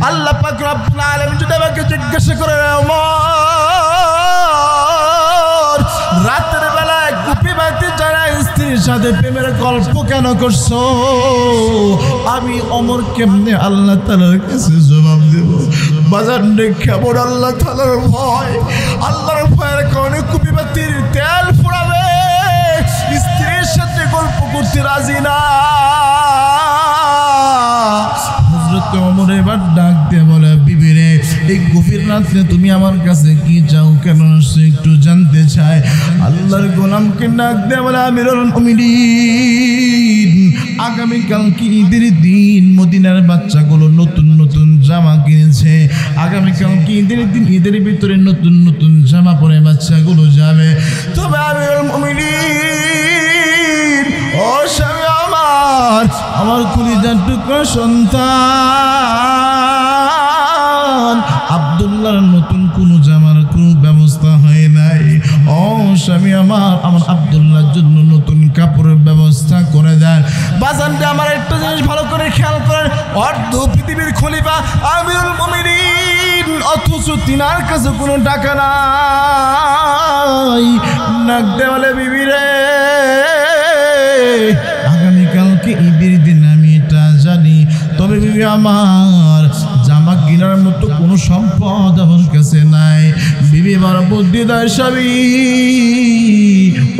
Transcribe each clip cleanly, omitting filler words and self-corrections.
আল্লাহ পাক রব্বুল আলামিন যদি আমাকে জিজ্ঞাসা করে রাতের বেলায় গুপি বাতি যারা স্ত্রীর সাথে প্রেমের গল্প কেন করছো, আমি ওমর কেমনে আল্লাহ তাআলার কাছে জবাব দেব? বাজার কেমন আল্লাহ তাআলার ভয়, আল্লাহর ভয়ের কারণে গুপি বাতির তেল ফুরাবে, স্ত্রীর সাথে গল্প করতে রাজি না। হযরত ওমর এবার ডাক দিয়ে বলে, বিবি রে, এই গভীর রাতে তুমি আমার কাছে কি চাও, কেন আসছো একটু জানতে চাই। আল্লাহর গোলামকে ডাক দিয়ে বলে, আমিরুল মুমিনিন, আগামীকাল কি ঈদের দিন, মদিনার বাচ্চাগুলো নতুন নতুন জামা কিনেছে, আগামীকাল কি ঈদের দিন, ঈদের ভিতরে নতুন নতুন জামা পরে বাচ্চাগুলো যাবে। তবে আমিরুল মুমিনিন, ও স্বামী আমার কলিজার টুকরা সন্তান আব্দুল্লাহর নতুন কোনো জামার কোনো ব্যবস্থা হয় নাই। ও স্বামী আমার আব্দুল্লাহর জন্য নতুন কাপড়ের ব্যবস্থা করে দেন। বাজানটা আমার একটা জিনিস ভালো করে খেয়াল করেন, অর্ধ পৃথিবীর খলিফা আমিরুল মুমিনিন, অথচ তিনার কাছে কোনো টাকা নাই। নাক দেওয়ালে বিবি রে, আগামীকালকে ঈদের দিন আমি এটা জানি, তবে বিবি আমার জামা কেনার মতো কোনো সম্পদ আমার কাছে নাই। বিবি আমার বুদ্ধি দেয়, স্বামী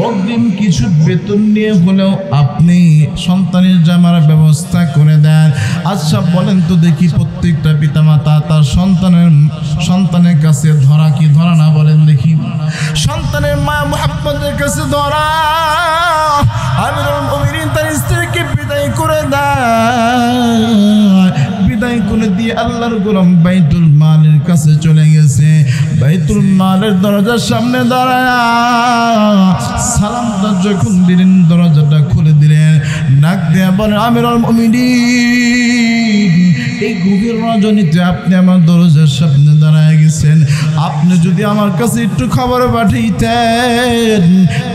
অগ্রিম কিছু বেতন নিয়ে হলেও আপনি সন্তানের জামার ব্যবস্থা করে দেন। আচ্ছা বলেন তো দেখি, প্রত্যেকটা পিতামাতা তার সন্তানের কাছে ধরা কি ধরা না, বলেন দেখি? সন্তানের মা মুহাম্মদের কাছে ধরা। আমিরুল মুমিনিন তার স্ত্রীকে বিদায় করে দেয়, বিদায় করে দিয়ে আল্লাহর গোলাম বাইতুল মালের কাছে চলে গেছে। বাইতুল মালের দরজার সামনে দাঁড়ায় সালামটা যখন দিলেন, দরজাটা খুলে দিলেন, ডাক দিয়ে বলে, আমিরুল মুমিনিন, এই গভীর রজনীতে আপনি আমার দরজার সামনে দাঁড়ায় গেছেন, আপনি যদি আমার কাছে একটু খবর পাঠাইতেন,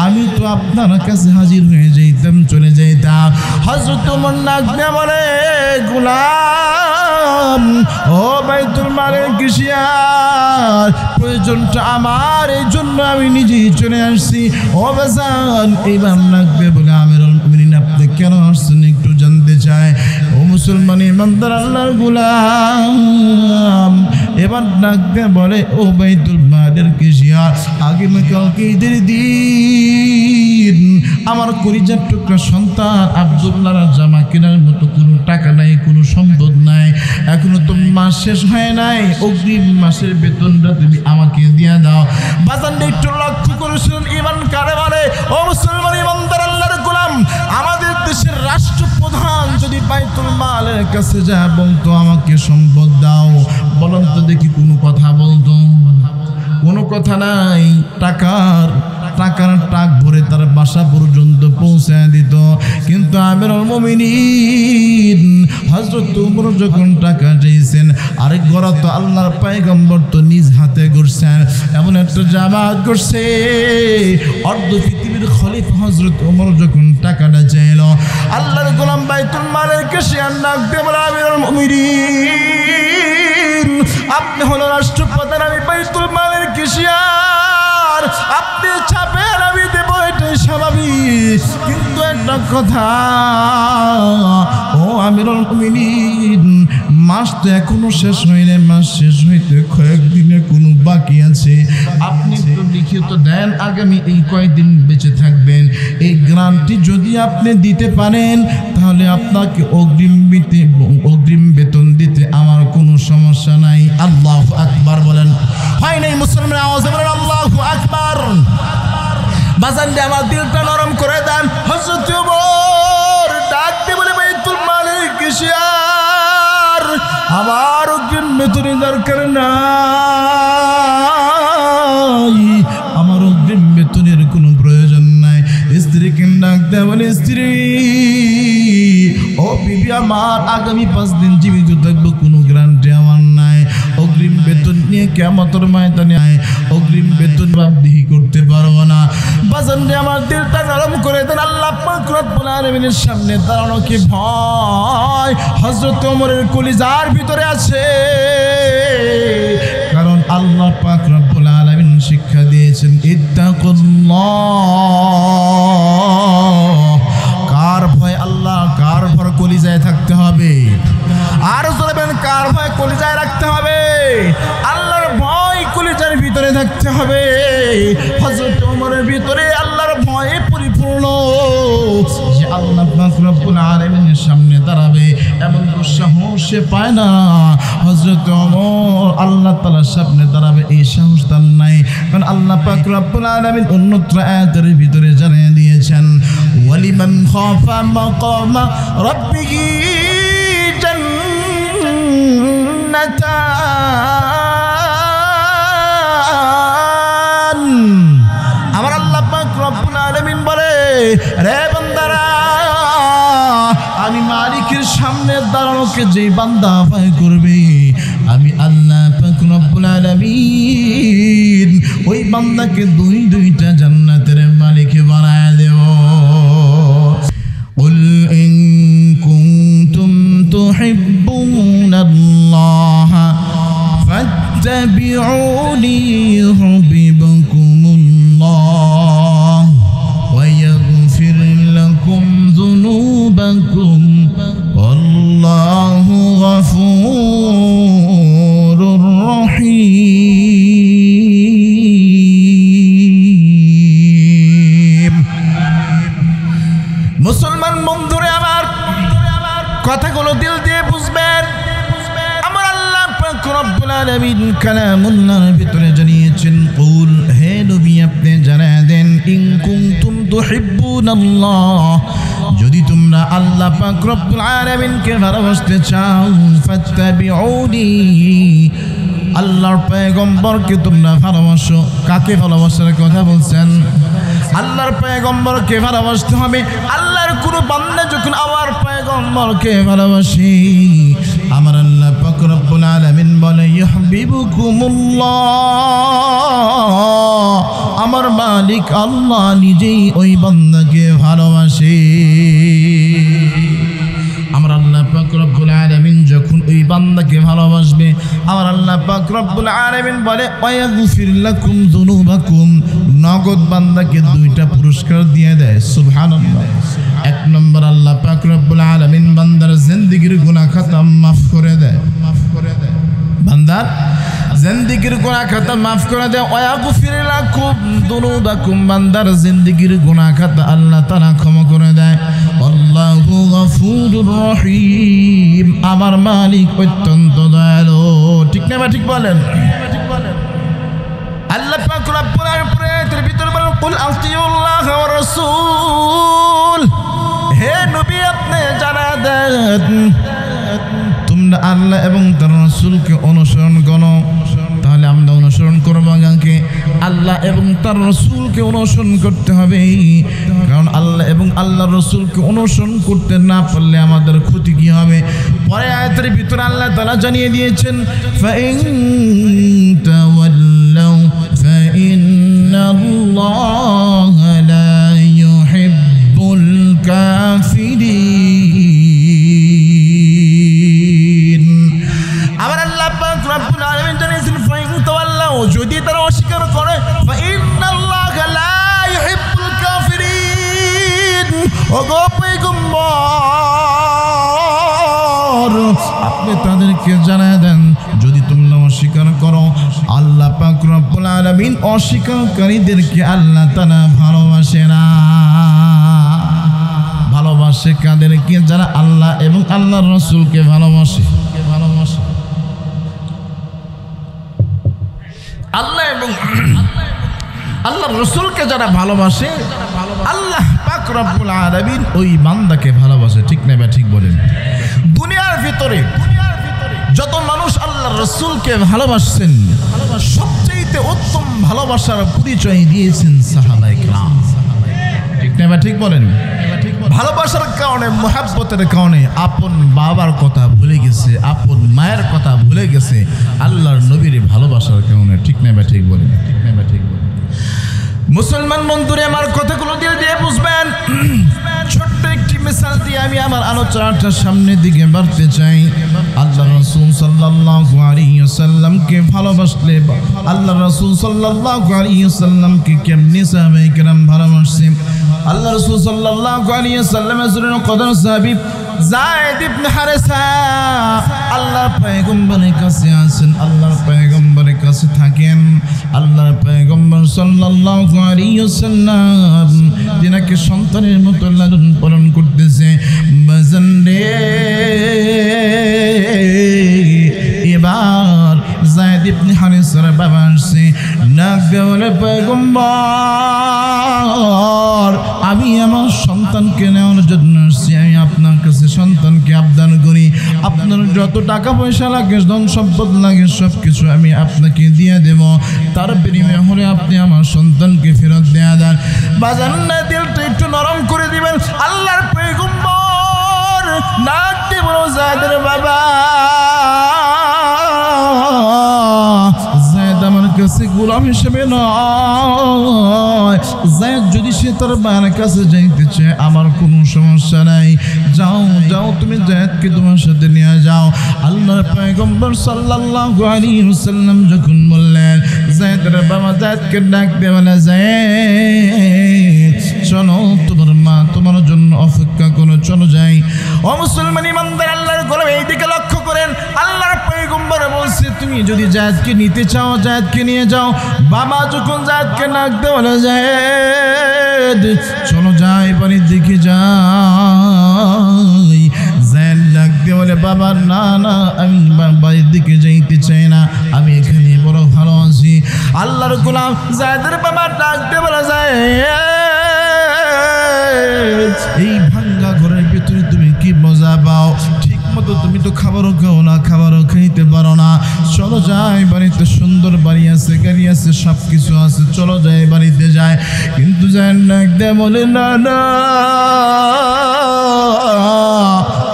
আমি তো আপনার কাছে হাজির হয়ে যাইতাম, চলে যাইতাম। হযরত ওমর ডাক দিয়ে বলে, গোলাম, ও বাইতুল মালের কিশিয়ার, প্রয়োজনটা আমার, এই জন্য আমি নিজেই চলে আসছি। ও বাজান, এইবার লাগবে বলে, আমিরুল মুমিনিন আপনি কেন আসছেন একটু জানতে চাই। ও মুসলমান ইমানদার আল্লাহর গোলাম, এবার ডাক দিয়ে বলে, ও বাইতুল মালের কিশিয়ার, আগামীকালকে ঈদের দিন আমার কলিজার টুকরা সন্তান আব্দুল্লাহর জামা কেনার মতো কোনো টাকা নাই, কোনো সম্পদ নাই, এখনো তো মাস শেষ হয় নাই, অগ্রিম মাসের বেতনটা তুমি আমাকে দিয়ে দাও। বাজানটা একটু লক্ষ্য করেছিলেন, ইমান কারে বলে? ও মুসলমান ইমানদার আল্লাহর গোলাম, আমাদের দেশের রাষ্ট্রপ্রধান যদি বাইতুল মালের কাছে যায় বলতো আমাকে সম্পদ দাও, বলুন তো দেখি কোনো কথা বলতো? কোনো কথা নাই। টাকার টাক ভরে তার বাসা পর্যন্ত পৌঁছায় দিত। কিন্তু আমিরুল মুমিনিন হযরত ওমর যখন টাকা চাইছেন, আরেক গড়া তো আল্লাহর পয়গম্বর তো নিজ হাতে করছেন, এমন একটা জামাত করছে, অর্ধ পৃথিবীর খলিফা হযরত ওমর যখন টাকাটা চাইল, আল্লাহর গোলাম বাইতুল মালের কাশিয়ার ডাক দিয়ে বলে, আমিরুল মুমিনিন, আপনি হলো রাষ্ট্রপ্রধান, আমি বাইতুল মালের কাশিয়ার, আপনি ছাপেন আমি দেব, এটাই স্বাভাবিক। কিন্তু একটা কথা, ও আমিরুল মুমিনিন, মাস তো এখনো শেষ হয়নি, মাস শেষ হইতে কয়েকদিনে কোনো বাকি আছে, আপনি একটু লিখিত দেন আগামী এই কয়েকদিন বেঁচে থাকবেন, এই গ্যারান্টি যদি আপনি দিতে পারেন তাহলে আপনাকে অগ্রিম বেতন দিতে আমার কোনো সমস্যা নাই। আল্লাহু আকবার বলেন। হয় নাই মুসলমান? আওয়াজে বলেন আল্লাহু আকবার। বাজান দিয়ে আমার দিলটা নরম করে দেন। হযরত ওমর ডাক দিয়ে বলে, বাইতুল মালের কাশিয়ার, আমার অগ্রিম বেতনের দরকার নাই, আমার অগ্রিম বেতনের কোনো প্রয়োজন নাই। স্ত্রীকে ডাক দেয় বলে, স্ত্রী, ও বিবি আমার, আগামী 5 দিন জীবিত থাকবো, কোনো গ্যারান্টি আমার নাই, অগ্রিম বেতন নিয়ে কিয়ামতের ময়দানে অগ্রিম বেতন বাবদিহি করতে পারবো না। বাজান রে আমার দিলটা নরম করে দেন। আল্লাহ পাক রব্বুল আলামিনের সামনে দাঁড়ানো কি ভয় হযরত ওমরের কলিজার ভিতরে আছে। কার ভয় কলিজায় রাখতে হবে? আল্লাহর ভয় কলিজার ভিতরে থাকতে হবে। হযরত ওমরের ভিতরে আল্লাহর ভয়ে পরিপূর্ণ, যে আল্লাহ পাক রব্বুল আলামিনের সামনে দাঁড়াবে এমন সাহস সে পায় না। হযরত ওমর আল্লাহ তাআলার সামনে দাঁড়াবে এই সাহস তার নাই, কারণ আল্লাহ পাক রব্বুল আলামিন অন্যত্র আয়াতের ভিতরে জানিয়ে দিয়েছেন, ওয়ালিমান খাফা মাকামা রাব্বিহি জান্নাতান। আমার আল্লাহ পাক রব্বুল আলামিন বলে, রে বান্দারা, আমি মালিকের সামনে দাঁড়ানোকে যে বান্দা ভয় করবে, আমি আল্লাহ পাক রব্বুল আলামিন ওই বান্দাকে দুইটা জান্নাতের মালিক বানায় দেব। কুল ইন কুনতুম তুহিব্বুনাল্লাহ ফাত্তাবিউনি ইউহিব্বুকুমুল্লাহ ওয়া ইয়াগফির লাকুম যুনুবাকুম ওয়াল্লাহু গফুরুর রহিম। মুসলমান বন্ধুরে আমার, কথাগুলো দিল দিয়ে বুঝবেন। আমার আল্লাহ পাক রব্বুল আলামিন কালামুল্লাহর ভিতরে জানিয়েছেন, কুল, হে নবী আপনি জানিয়ে দেন, ইন কুনতুম তুহিব্বুনাল্লাহ, যদি তোমরা আল্লাহ পাক রব্বুল আলামিনকে ভালোবাসতে চাও, ফাত্তাবিউনি, আল্লাহর পয়গম্বরকে তোমরা ভালোবাসো। কাকে ভালোবাসার কথা বলছেন? আল্লাহর পয়গম্বরকে ভালোবাসতে হবে। আল্লাহর কোনো বান্দা যখন আমার পয়গম্বরকে ভালোবাসে, আমার আল্লাহ পাক রব্বুল আলামিন বলে, ইউহিব্বুকুমুল্লাহ, আমার মালিক আল্লাহ নিজেই ওই বান্দাকে ভালোবাসে। আমার আল্লাহ পাক রব্বুল আলামিন যখন ওই বান্দাকে ভালোবাসবে, আমার আল্লাহ পাক রব্বুল আলামিন বলে, ওয়ায়াগফির লাকুম যুনুবাকুম, নগদ বান্দাকে দুইটা পুরস্কার দিয়ে দেয়। সুবহানাল্লাহ। এক নম্বর, আল্লাহ পাক রব্বুল আলামিন বান্দার জিন্দেগীর গুনাহ খাতা মাফ করে দেয়, বান্দার জিন্দেগীর গুনাহ খাতা মাফ করে দেয়। ওয়ায়াগফির লাকুম যুনুবাকুম, বান্দার জিন্দেগীর গুনাহ খাতা আল্লাহ তাআলা ক্ষমা করে দেয়। আল্লাহু গফুরুর রহিম, আমার মালিক অত্যন্ত দয়ালু। ঠিক না? ঠিক বলেন। আল্লাহ পাক রব্বুল আলামিনের ভিতরে বলেন, কুল আতিউল্লাহ ওয়া রাসূল, হে নবী আপনি জানিয়ে দেন, তোমরা আল্লাহ এবং তার রাসূলকে অনুসরণ করো। তাহলে আমরা অনুসরণ করবো কাকে? আল্লাহ এবং তার রাসূলকে অনুসরণ করতে হবে, কারণ আল্লাহ এবং আল্লাহর রাসূলকে অনুসরণ করতে না পারলে আমাদের ক্ষতি কি হবে? পরে আয়াতের ভিতরে আল্লাহ তাআলা জানিয়ে দিয়েছেন, ফাইন তাওয়াল্লাউ ফাইন্নাল্লাহা লা ইউহিব্বুল কাফিরিন। আবার আল্লাহ পাক রব্বুল আলামিন জানিয়েছেন, ফাইন তাওয়াল্লাউ, যদি তারা অস্বীকার করে, ফাইন্নাল্লাহা লা ইউহিব্বুল কাফিরিন। ওগো পয়গম্বর, আপনি তাদেরকে জানিয়ে দেন, যদি তোমরা অস্বীকার করো, আল্লাহ পাক রব্বুল আলামিন অস্বীকারীদেরকে আল্লাহ তাআলা ভালোবাসে না। ভালোবাসে কাদেরকে? যারা আল্লাহ এবং আল্লাহর রাসূলকে ভালোবাসে। আল্লাহ এবং আল্লাহর রাসূলকে যারা ভালোবাসে, আল্লাহ পাক রব্বুল আলামিন ওই বান্দাকে ভালোবাসে। ঠিক না? ঠিক বলেন। দুনিয়ার ভিতরে যত মানুষ আল্লাহর রাসূলকে ভালোবাসছেন, সবচেয়ে উত্তম ভালোবাসার পরিচয় দিয়েছেন সাহাবায়ে কেরাম। ঠিক না? ঠিক বলেন। ভালোবাসার কারণে, মুহাব্বতের কারণে আপন বাবার কথা ভুলে গেছে, আপন মায়ের কথা ভুলে গেছে, আল্লাহর নবীর ভালোবাসার কারণে। ঠিক না? ঠিক বলেন। মুসলমান বন্ধুরে আমার কথাগুলো দিয়ে বুঝবেন। ছোট্ট একটি মিসাল দিয়ে আমি আমার আলোচনাটা সামনের দিকে বাড়তে চাই। আল্লাহ রাসূল সাল্লাল্লাহু আলাইহি ওয়াসাল্লামকে ভালোবাসলে আল্লাহ রাসূল সাল্লাল্লাহু আলাইহি ওয়াসাল্লামকে কেমনে সাহাবায়ে কেরাম ভালোবাসছে আল্লাহ রাসূল সাল্লাল্লাহু আলাইহি ওয়াসাল্লামের জন্য কদর সাহাবী যায়েদ ইবনে হারেসা আল্লাহর পয়গম্বরের কাছে আছেন আল্লাহর পয়গম্বরের কাছে থাকেন আল্লাহর পয়গম্বর সাল্লাল্লাহু আলাইহি ওয়াসাল্লাম যিনাকে সন্তানের মতো লালন পালন করতেছে বাজান রে এবার যায়েদ ইবনে হারেসার বাবা আসছে ডাক দিয়ে বলে পয়গম্বর আমি আমার সন্তানকে নেওয়ার জন্য আসছি আমি আপনার কাছে সন্তানকে আবদান করি আপনার যত টাকা পয়সা লাগে ধন সম্পদ লাগে সব কিছু আমি আপনাকে দিয়ে দেব তার বিনিময়ে হলে আপনি আমার সন্তানকে ফেরত দেয়া দেন বাজান না দিলটা একটু নরম করে দিবেন আল্লাহর পয়গম্বর ডাক দিয়ে বলো যায়েদের বাবা আমার কাছে গোলাম হিসেবে নয় যায়েদ যদি সে তার বাবার কাছে যাইতে চায় আমার কোনো সমস্যা নাই যাও যাও তুমি যায়েদকে তোমার সাথে নিয়ে যাও আল্লাহর পয়গম্বর সাল্লাল্লাহু আলাইহি ওয়াসাল্লাম যখন বললেন যায়েদের বাবা যায়েদকে ডাক দিয়ে বলে যায়েদ চলো তোমার মা তোমার জন্য অপেক্ষা করো চলো যাই ও মুসলমান ইমানদার আল্লাহর গোলাম এইদিকে লক্ষ্য করেন আল্লাহর পয়গম্বর বলছে তুমি যদি যায়েদকে নিতে চাও যায়েদকে নিয়ে যাও বাবা যখন যায়েদকে ডাক দিয়ে বলে যায়েদ চলো যাই বাড়ির দিকে যাই যায়েদ ডাক দিয়ে বলে বাবা না না আমি বাড়ির দিকে যাইতে চাই না আমি এখানে বড় ভালো আছি আল্লাহর গোলাম যায়েদের বাবা ডাক দিয়ে বলে যায়েদ এই ভাঙ্গা ঘরের ভিতরে তুমি কি মজা পাও ঠিক মতো তুমি তো খাবারও খাও না খাবারও খাইতে পারো না চলো যাই বাড়িতে সুন্দর বাড়ি আছে গাড়ি আছে সব কিছু আছে চলো যাই বাড়িতে যায় কিন্তু যাই না একদম বলে না না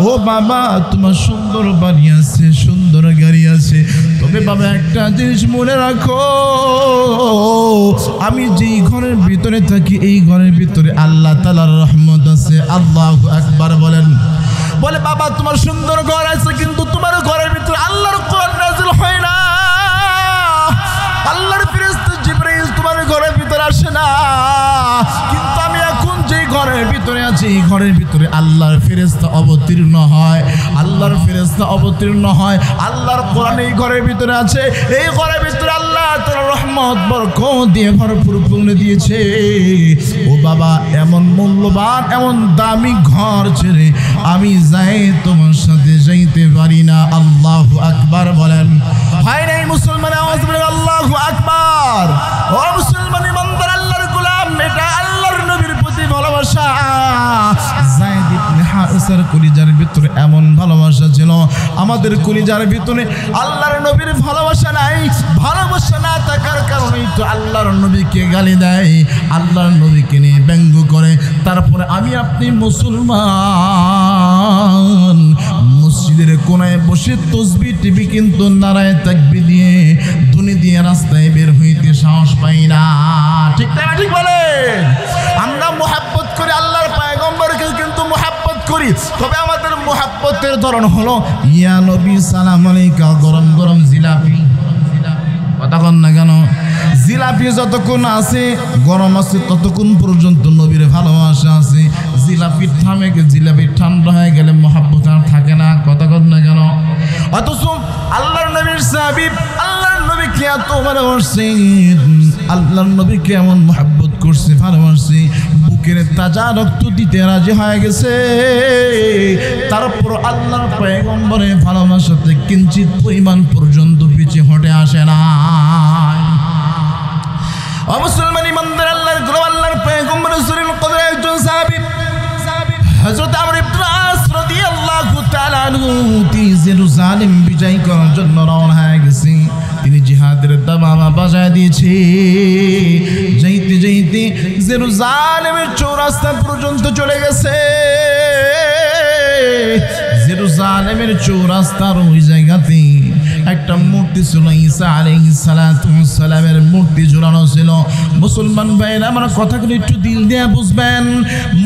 ও বাবা তোমার সুন্দর বাড়ি আছে সুন্দর গাড়ি আছে তবে বাবা একটা জিনিস মনে রাখো আমি যেই ঘরের ভিতরে থাকি এই ঘরের ভিতরে আল্লাহ তাআলার রহমত আছে আল্লাহু আকবার বলেন বলে বাবা তোমার সুন্দর ঘর আছে কিন্তু তোমার ঘরের ভিতরে আল্লাহর কোরআন নাযিল হয় না আল্লাহর ফেরেশতা জিবরাইল তোমার ঘরের ভিতরে আসে না কিন্তু আমি এখন যেই ঘরের ভিতরে আছি এই ঘরের ভিতরে আল্লাহর ফেরেশতা অবতীর্ণ হয় আল্লাহর ফেরেশতা অবতীর্ণ হয় আল্লাহর কোরআন এই ঘরের ভিতরে আছে এই ঘরের ভিতরে আল্লাহ তাআলা রহমত বরকত দিয়ে ভরপুর পূর্ণ দিয়েছে ও বাবা এমন মূল্যবান এমন দামি ঘর ছেড়ে আমি যাই তোমার সাথে যাইতে পারি না আল্লাহু আকবার বলেন হয় নাই মুসলমান আওয়াজ বলেন আল্লাহু আকবার ও মুসলমান ইমানদার আল্লাহর গোলাম এটা আল্লাহর নবীর প্রতি ভালোবাসা যায়েদ ইবনে হারেসার কলিজার ভিতরে এমন ভালোবাসা ছিল আমাদের কলিজার ভিতরে আল্লাহর নবীর ভালোবাসা নাই ভালোবাসা না থাকার কারণেই তো আল্লাহর নবীকে গালি দেয় আল্লাহর নবীকে নিয়ে ব্যঙ্গ করে তারপরে আমি আপনি মুসলমান মসজিদের কোনায় বসে তাসবিহ টিভি কিন্তু নারায়ে তাকবীর দিয়ে ধ্বনি দিয়ে রাস্তায় বের হইতে সাহস পাই না ঠিক না ঠিক বলেন আমরা মুহাব্বত করি আল্লাহর পয়গম্বরকে কিন্তু মুহাব্বত করি তবে আমাদের মুহাব্বতের ধরন হলো ইয়া নবী সালাম আলাইকা গরম গরম জিলাপি কথা কন না কেন জিলাপি যতক্ষণ আছে গরম আছে ততক্ষণ পর্যন্ত নবীর ভালোবাসা আছে জিলাপি থামে জিলাপি ঠান্ডা হয়ে গেলে মুহাব্বত আর থাকে না কথা কন না কেন অথচ আল্লাহর নবীর সাহাবী আল্লাহর নবীকে এত ভালোবাসেন আল্লাহর নবীকে এমন মুহাব্বত করছে ভালোবাসে বুকের তাজা রক্ত দিতে রাজি হয়ে গেছে তারপর আল্লাহর পয়গম্বরের ভালোবাসাতে কিঞ্চিত পরিমাণ পর্যন্ত পিছে হটে আসে না ও মুসলমান ইমানদার আল্লাহর গোলাম আল্লাহর পয়গম্বর রাসূলুল কদর একজন সাহাবী হযরত আমর ইবনে আস রাদিয়াল্লাহু তাআলা আনহু তিনি জেরুজালেম বিজয় করার জন্য রওনা হয়ে গেছে তিনি জিহাদের দামামা বাজায় দিয়েছে যাইতে যাইতে জেরুজালেমের চৌরাস্তা পর্যন্ত চলে গেছে জেরুজালেমের চৌরাস্তার ওই জায়গাতে একটা মূর্তি ছিল ঈসা আলাইহিস সালাতু ওয়াস সালামের মূর্তি ঝুলানো ছিল মুসলমান ভাইরা আমার কথাগুলো একটু দিল দিয়ে বুঝবেন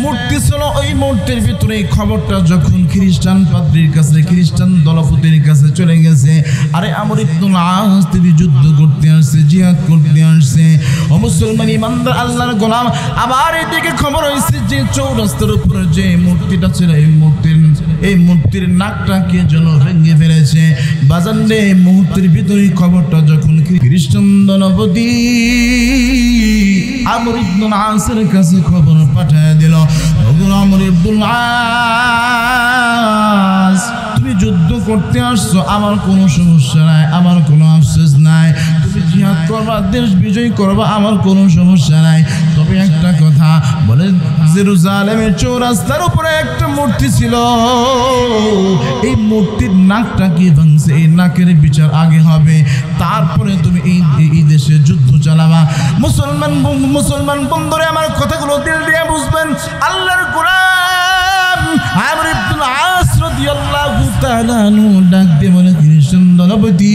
মূর্তি ছিল ওই মূর্তির ভিতরে খবরটা যখন খ্রিস্টান পাদ্রীর কাছে, খ্রিস্টান দলপতির কাছে চলে গেছে। আরে আমর ইবনুল আস তিনি যুদ্ধ করতে আসছে, জিহাদ করতে আসছে। ও মুসলমান ইমানদার আল্লাহর গোলাম, আবার এদিকে খবর হয়েছে যে চৌরাস্তার উপরে যে মূর্তিটা ছিল, এই মূর্তির নাকটা কে যেন ভেঙে ফেলেছে। বাজান রে, মুহূর্তের ভিতরে খবরটা যখন খ্রিস্টান দলপতি আমর ইবনুল আসের কাছে খবর পাঠিয়ে দিল, আমর ইবনুল আস তুমি যুদ্ধ করতে আসছো, আমার কোনো সমস্যা নাই, আমার কোনো আফসোস নাই। তুমি জিহাদ করবা, দেশ বিজয় করবা, আমার কোনো সমস্যা নাই। তবে একটা কথা বলে, জেরুজালেমের চৌরাস্তার উপরে একটা মূর্তি ছিল, এই মূর্তির নাকটা কি ভাঙছে, এই নাকের বিচার আগে হবে, তারপরে তুমি এই দেশে যুদ্ধ চালাবা। মুসলমান বন্ধুরা, আমার কথাগুলো দিল দিয়ে বুঝবেন। আল্লাহর কোরআন আমর ইবনুল আস রাদিয়াল্লাহু তাআলা আনহু ডাক দিয়ে বলে, খ্রিস্টান দলপতি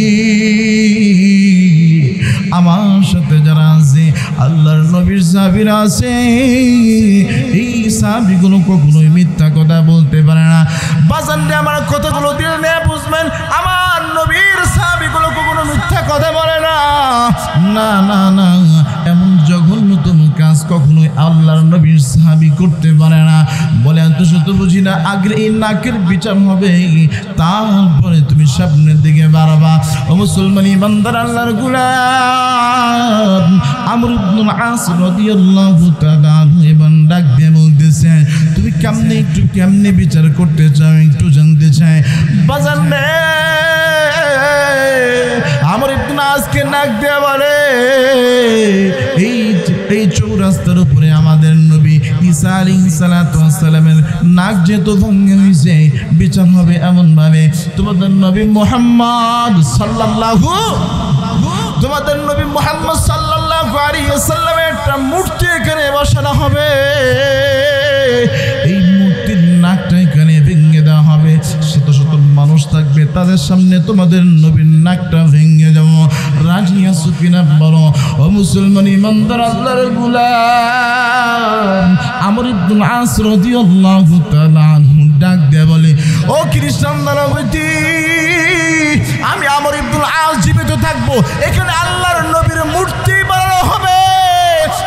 আমার সাথে যারা আছে, আল্লাহর নবীর সাহাবীরা আছে, এই সাহাবীগুলো কখনোই মিথ্যা কথা বলতে পারে না। বাজান রে, আমার কথাগুলো দিল নিয়ে বুঝবেন। আমার নবীর সাহাবীগুলো কখনো মিথ্যা কথা বলে না। না না না, এমন জঘন্যতম কাজ কখনোই আল্লাহর নবীর সাহাবী করতে পারে না। বলে এত শত বুঝি না, আগে এই নাকের বিচার হবে, তারপরে তুমি সামনের দিকে বাড়াবা। ও মুসলমান ইমানদার আল্লাহর গোলাম, আমর ইবনুল আস রাদিয়াল্লাহু তাআলা এবার ডাক দিয়ে বলতেছে, তুমি কেমনে বিচার করতে চাও একটু জানতে চাই। বাজান রে, আমর ইবনুল আসকে নাক দিয়ে বলে, এই চৌরাস্তার উপরে আমাদের নবী ঈসা আলাইহিস সালাতু ওয়াস সালামের নাক যেহেতু ভেঙে হয়েছে, বিচার হবে এমন ভাবে, তোমাদের নবী মুহাম্মদ সাল্লাল্লাহু আলাইহি ওয়াসাল্লামের একটা মূর্তি এখানে বসানো হবে, এই মূর্তির নাকটা এখানে ভেঙে দেওয়া হবে। শত শত মানুষ থাকবে, তাদের সামনে তোমাদের নবীর নাকটা ভেঙে যাব। রাজি আছো কিনা বলো? ও মুসলমান ইমানদার আল্লাহর গোলাম, আমর ইবনুল আস রাদিয়াল্লাহু তাআলা আনহু ডাক দিয়ে বলে, ও খ্রিস্টান দলপতি, আমি আমর ইবনুল আস জীবিত থাকবো, এখানে আল্লাহর নবীর মূর্তি বানানো হবে,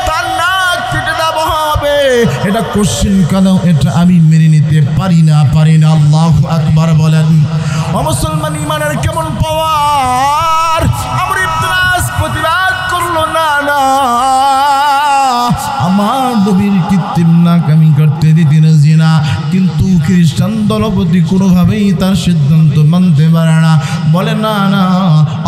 তার নাক কেটে দেওয়া হবে। এটা কোশ্চেন কেন? এটা আমি মেনে নিতে পারি না। আল্লাহু আকবার বলেন। ও মুসলমান, ইমানের কেমন পাওয়ার! আমর ইবনুল আস প্রতিবাদ করলো, না না, আমার নবীর কৃত্রিম নাক আমি করতে দিতে রাজি না। কিন্তু খ্রিস্টান দলপতি কোনোভাবেই তার সিদ্ধান্ত মানতে পারে না। বলে, না না,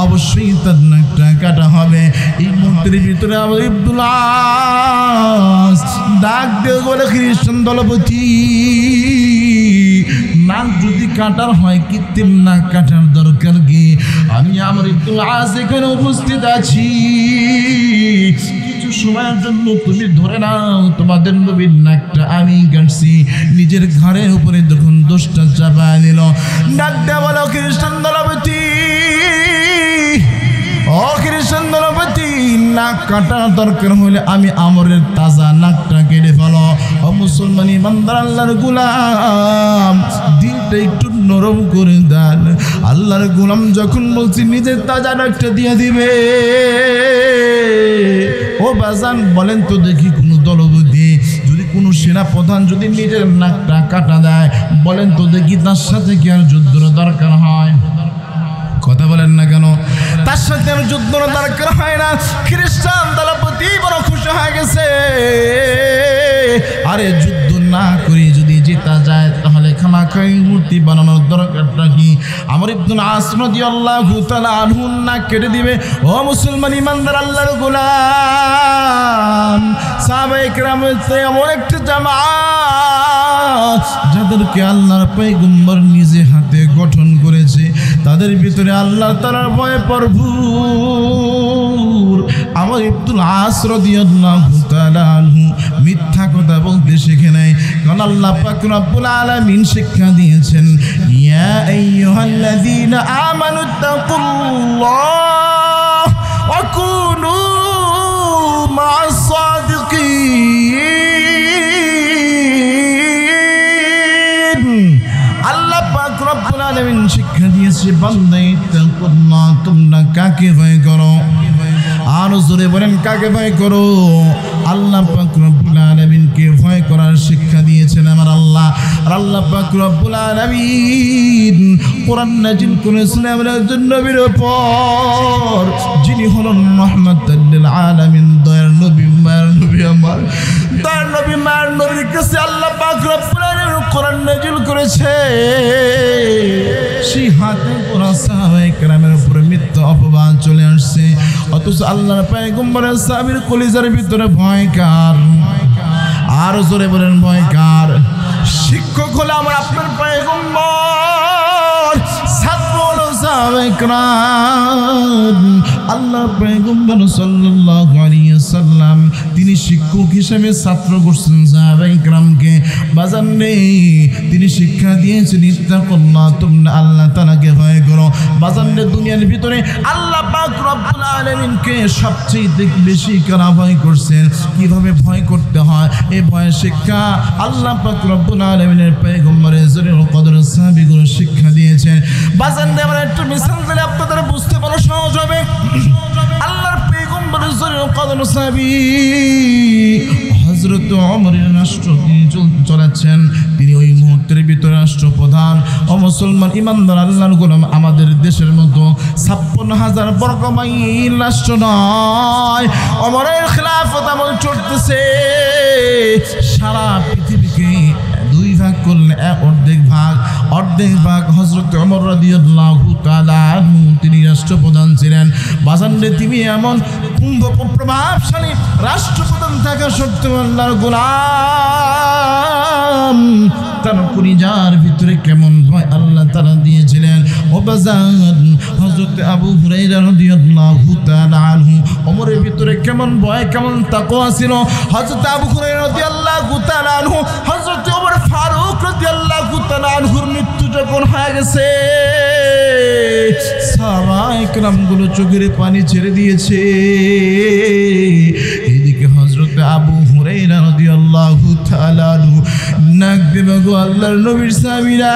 অবশ্যই তার নাকটা কাটা হবে। এই মূর্তির ভিতরে আমর ইবনুল আস ডাক দিয়ে বলে, খ্রিস্টান দলপতি, নাক যদি কাটার হয়, কৃত্রিম নাক কাটার দরকার কি? আমি আমর ইবনুল আস এখানে উপস্থিত আছি, কিছু সময়ের জন্য তুমি ধরে নাও, তোমাদের নবীর নাকটা আমি কাটছি। নিজের ঘাড়ের উপরে যখন দোষটা চাপায় দিল, ডাক দেয়া বলো, খ্রিস্টান দলপতি, ও খ্রিস্টান দলপতি, নাক কাটার দরকার হলে আমি আমরের তাজা নাকটা কেটে ফেলো। ও মুসলমান ইমানদার আল্লাহর গোলাম, দিলটা একটু নরম করে দেন। আল্লাহর গোলাম যখন বলছি নিজের তাজা নাকটা দিয়ে দিবে, ও বাজান বলেন তো দেখি, কোনো দলপতি যদি, কোনো সেনাপ্রধান যদি নিজের নাকটা কাটা দেয়, বলেন তো দেখি, তার সাথে কি আর যুদ্ধের দরকার হয়? কথা বলেন না কেন? তার সাথে আর যুদ্ধের দরকার হয় না। খ্রিস্টান দলপতি বড় খুশি হয়ে গেছে। আরে যুদ্ধ না করে যদি জেতা যায়, তাহলে খামাখাই মূর্তি বানানোর দরকারটা কি? আমর ইবনুল আস রাদিয়াল্লাহু তাআলা আনহু নাক কেটে দিবে। ও মুসলমান ইমানদার আল্লাহর গোলাম, সাহাবায়ে কেরামের এমন একটা জামাত, যাদেরকে আল্লাহর পয়গম্বর নিজে হাতে গঠন করেছে, তাদের ভিতরে আল্লাহ তাআলার ভয়ে ভরপুর। আমর ইবনুল আস রাদিয়াল্লাহু তাআলা আনহু মিথ্যা কথা বলতে শিখে নাই, কারণ আল্লাহ পাক রব্বুল আলামিন শিক্ষা দিয়েছেন, ইয়া আইয়ুহাল্লাযীনা আমানুত্তাকুল্লাহ ওয়া কুনু মা'আস সাদিকিন। বলছি বান্দা ইত্তাকুল্লাহ, তোমরা কাকে ভয় করো? আর জোরে বলেন কাকে ভয় করো? আল্লাহ পাক রব্বুল আলামিনকে ভয় করার শিক্ষা দিয়েছেন আমার আল্লাহ। আর আল্লাহ পাক রব্বুল আলামিন কোরআন নাজিল করেছেন আমাদের জন্য নবীর উপর, যিনি হলেন রাহমাতাল লিল আলামিন, দয়ার নবী, মায়ের নবী, আমার দয়ার নবী, মায়ের নবীর কাছে আল্লাহ পাক রব্বুল আলামিন কোরআন নাজিল করেছে। সেই হাতে পড়া সাহাবায়ে কেরামের উপরে মিথ্যা অপবাদ চলে আসছে, অথচ আল্লাহর পয়গম্বরের সাহাবীর কলিজার ভিতরে ভয় কার? আর জোরে বলেন ভয় কার? শিক্ষক হলো আমার আপনার পয়গম্বর, ছাত্র হলো সাহাবায়ে কেরাম। আল্লাহর পয়গম্বর সাল্লাল্লাহু আলাইহি ওয়াসাল্লাম তিনি শিক্ষক হিসেবে ছাত্র করছেন সাহাবায়ে কেরামকে। বাজার নেই, তিনি শিক্ষা দিয়েছেন ইত্তাকুল্লাহ, তোমরা আল্লাহ তাআলাকে ভয় করো। বাজার নেই, দুনিয়ার ভিতরে আল্লাহ পাক রব্বুল আলামিনকে সবচেয়ে বেশি কারা ভয় করছেন, কিভাবে ভয় করতে হয় এই ভয়ের শিক্ষা আল্লাহ পাক রব্বুল আলামিনের পয়গম্বরের জরিরুল কদর সাহাবীগুলো শিক্ষা দিয়েছেন। বাজার নেই, আমরা একটু মিসাল দিলে আপনাদের বুঝতে বড় সহজ হবে। আল্লাহর পয়গম্বরের জরিরুল কদর সাহাবী হযরত ওমরের রাষ্ট্র তিনি চলাচ্ছেন, তিনি ওই মুহূর্তের ভিতরে রাষ্ট্রপ্রধান। ও মুসলমান ইমানদার আল্লাহর গোলাম, আমাদের দেশের মতো 56,000 বর্গ মাইল রাষ্ট্র নয়, ওমরের খেলাফত আমল চলতেছে। সারা পৃথিবীকে দুই ভাগ করলে অর্ধেক ভাগ হযরত ওমর রাদিয়াল্লাহু তাআলা আনহু তিনি রাষ্ট্রপ্রধান ছিলেন। বাজারে তিনি এমন প্রভাবশালী রাষ্ট্রপ্রধান থাকা সত্ত্বেও আল্লাহর গোলাম তার পরিজার ভিতরে কেমন ভয় আল্লাহ তাআলা দিয়েছিলেন। ও বাজার, হযরত আবু হুরায়রা রাদিয়াল্লাহু তাআলা আনহু ওমরের ভিতরে কেমন ভয়, কেমন তাকওয়া ছিল। হযরত আবু হুরায়রা রাদিয়াল্লাহু তাআলা আনহু হযরত ওমর ফারুক রাদিয়াল্লাহু তাআলা আনহুর মৃত্যু যখন হয়ে গেছে, সাহাবায়ে কেরামগুলো চোখের পানি ছেড়ে দিয়েছে। এদিকে হযরত আবু হুরায়রা রাদিয়াল্লাহু তাআলা আনহু নাক দেবে গো আল্লাহর নবীর সাহাবীরা।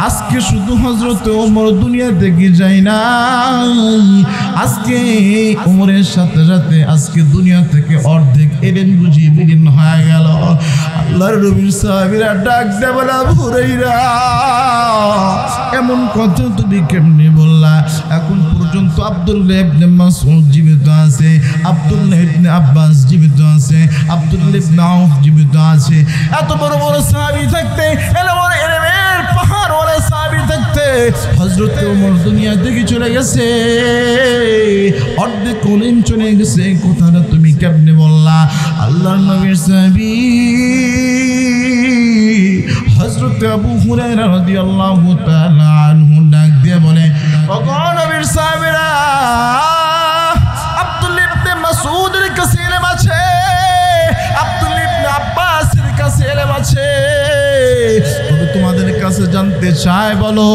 আজকে শুধু হযরত ওমর দুনিয়া থেকে যায় না, আজকে ওমরের সাথে সাথে আজকে দুনিয়া থেকে অর্ধেক এলেন বুঝি বিলীন হয়ে গেল। আল্লাহর নবীর সাহাবীরা ডাক দেবে বলে, আবু হুরায়রা এমন কথা তুমি কেমনে বললা? এখন পর্যন্ত আব্দুল্লাহ ইবনে মাসউদ জীবিত আছে, আব্দুল্লাহ ইবনে আব্বাস জীবিত আছে, আব্দুল্লাহ ইবনে আউফ জীবিত আছে। এত বড় বড় সাহাবী থাকতে, এলেমের পাহাড় ওয়ালা সাহাবী থাকতে হযরত ওমর দুনিয়া থেকে চলে গেছে, অর্ধেক কলিম চলে গেছে, কথাটা তুমি কেমনে বললা? আল্লাহর নবীর সাহাবী হযরত আবু হুরায়রা রাদিয়াল্লাহু তাআলা আনহু ডাক দিয়ে বলে, ওগো নবীর সাহাবীরা, আব্দুল্লাহ ইবনে মাসউদের কাছে ইলম আছে, আব্দুল্লাহ ইবনে আব্বাসের কাছে ইলম আছে, তবে তোমাদের কাছে জানতে চাই, বলো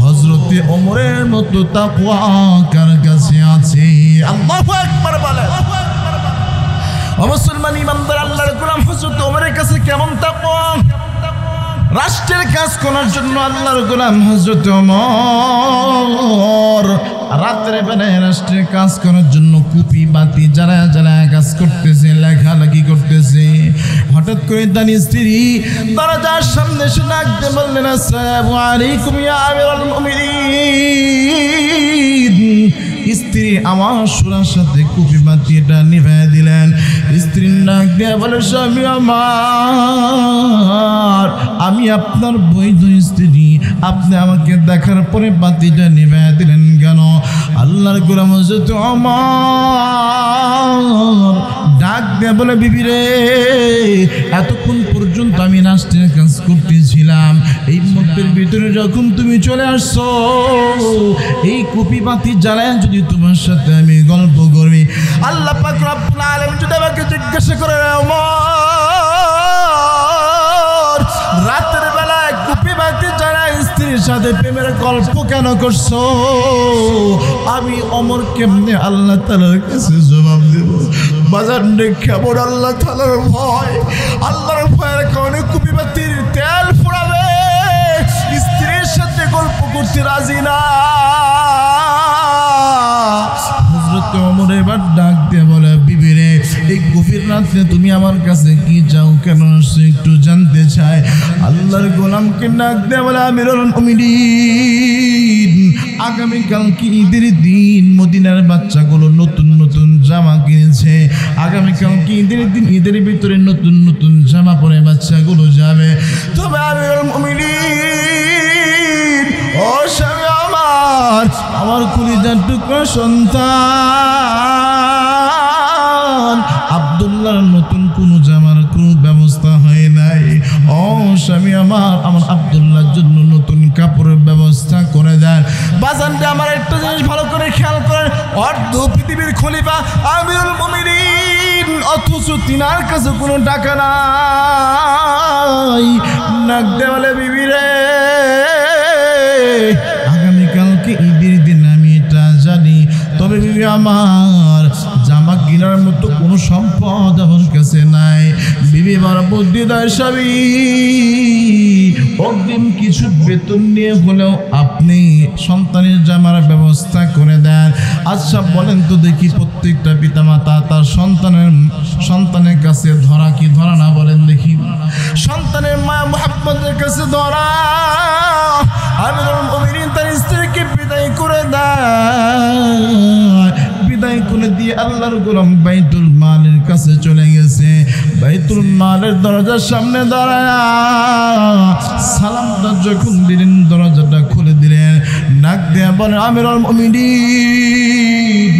হযরত ওমরের মতো তাকওয়া কার কাছে আছে? আল্লাহু আকবার বলে। ও মুসলমান ইমানদার আল্লাহর গোলাম, হযরত ওমরের কাছে কেমন তাকওয়া? রাষ্ট্রের কাজ করার জন্য আল্লাহর গোলাম হযরত ওমর রাতের বেলায় রাষ্ট্রের কাজ করার জন্য কুপি বাতি জ্বালায় জ্বালায় কাজ করতেছে, লেখালেখি করতেছে। হঠাৎ করে তার স্ত্রী দরজার সামনে এসে ডাক দিয়ে বললেন, আসসালামু আলাইকুম ইয়া আমিরুল মুমিনিন। স্ত্রী আমার সুরার সাথে কুপি বাতি এটা নিভাই দিলেন। স্ত্রীর ডাক দিয়ে বলে, স্বামী আমার, আমি আপনার বৈধ স্ত্রী, আপনি আমাকে দেখার পরে বাতিটা নিভাই দিলেন কেন? আল্লাহর গোলাম হযরত ওমর ডাক দিয়ে বলে, বিবি রে, এতক্ষণ পর্যন্ত আমি রাষ্ট্রের কাজ করতেছিলাম, এই মুহূর্তের ভিতরে যখন তুমি চলে আসছো, এই কুপি বাতি জ্বালায় যদি তোমার সাথে আমি গল্প করি, আল্লাহ পাক রব্বুল আলামিন যদি আমাকে জিজ্ঞাসা করে, ওমর রাতের বেলায় কুপি বাতি জ্বালায় স্ত্রীর সাথে প্রেমের গল্প কেন করছো? আমি ওমর কেমনে আল্লাহ তাআলার কাছে জবাব দেব? বাজার কেমন আল্লাহ তাআলার ভয়, আল্লাহর ভয়ের কারণে কুপি বাতির তেল ফুরাবে, করতে রাজি না। হযরত ওমর এবার ডাক দিয়ে বলে, বিবি রে, এই গভীর রাতে তুমি আমার কাছে কি চাও, কেন আসছো একটু জানতে চাই। আল্লাহর গোলামকে ডাক দিয়ে বলে, আমিরুল মুমিনিন, আগামীকাল কি ঈদের দিন, মদিনার বাচ্চাগুলো নতুন নতুন জামা কিনেছে। আগামীকাল কি ঈদের দিন, ঈদের ভিতরে নতুন নতুন জামা পরে বাচ্চাগুলো যাবে। তবে আমিরুল মুমিনিন, ও স্বামী আমার কলিজার টুকরা সন্তান আব্দুল্লাহর নতুন কোন জামার কোনো ব্যবস্থা হয় নাই। ও স্বামী আমার আব্দুল্লাহর জন্য নতুন কাপড়ের ব্যবস্থা করে দেন। বাজানটা আমার একটা জিনিস ভালো করে খেয়াল করেন, অর্ধ পৃথিবীর খলিফা আমিরুল মুমিনিন, অথচ তিনার কাছে কোনো টাকা নাই। নাক দেওয়ালে, বিবি রে, আগামীকালকে ঈদের দিন আমি এটা জানি, তবে বিবি আমার জামা কেনার মতো কোনো সম্পদ আমার কাছে নাই। বিবি আমার বুদ্ধি দেয়, স্বামী অগ্রিম কিছু বেতন নিয়ে হলেও আপনি সন্তানের জামার ব্যবস্থা করে দেন। আচ্ছা বলেন তো দেখি, প্রত্যেকটা পিতামাতা তার সন্তানের কাছে ধরা কি ধরা না, বলেন দেখি। সন্তানের মায়া মুহাব্বতের কাছে ধরা। আমিরুল মুমিনিন তার স্ত্রীকে বিদায় করে দেয়। বিদায় করে দিয়ে আল্লাহর গোলাম বাইতুল মালের কাছে চলে গেছে। বাইতুল মালের দরজার সামনে দাঁড়ায় সালামটা যখন দিলেন, দরজাটা খুলে দিলেন। ডাক দিয়ে বলে, আমিরুল মুমিনিন,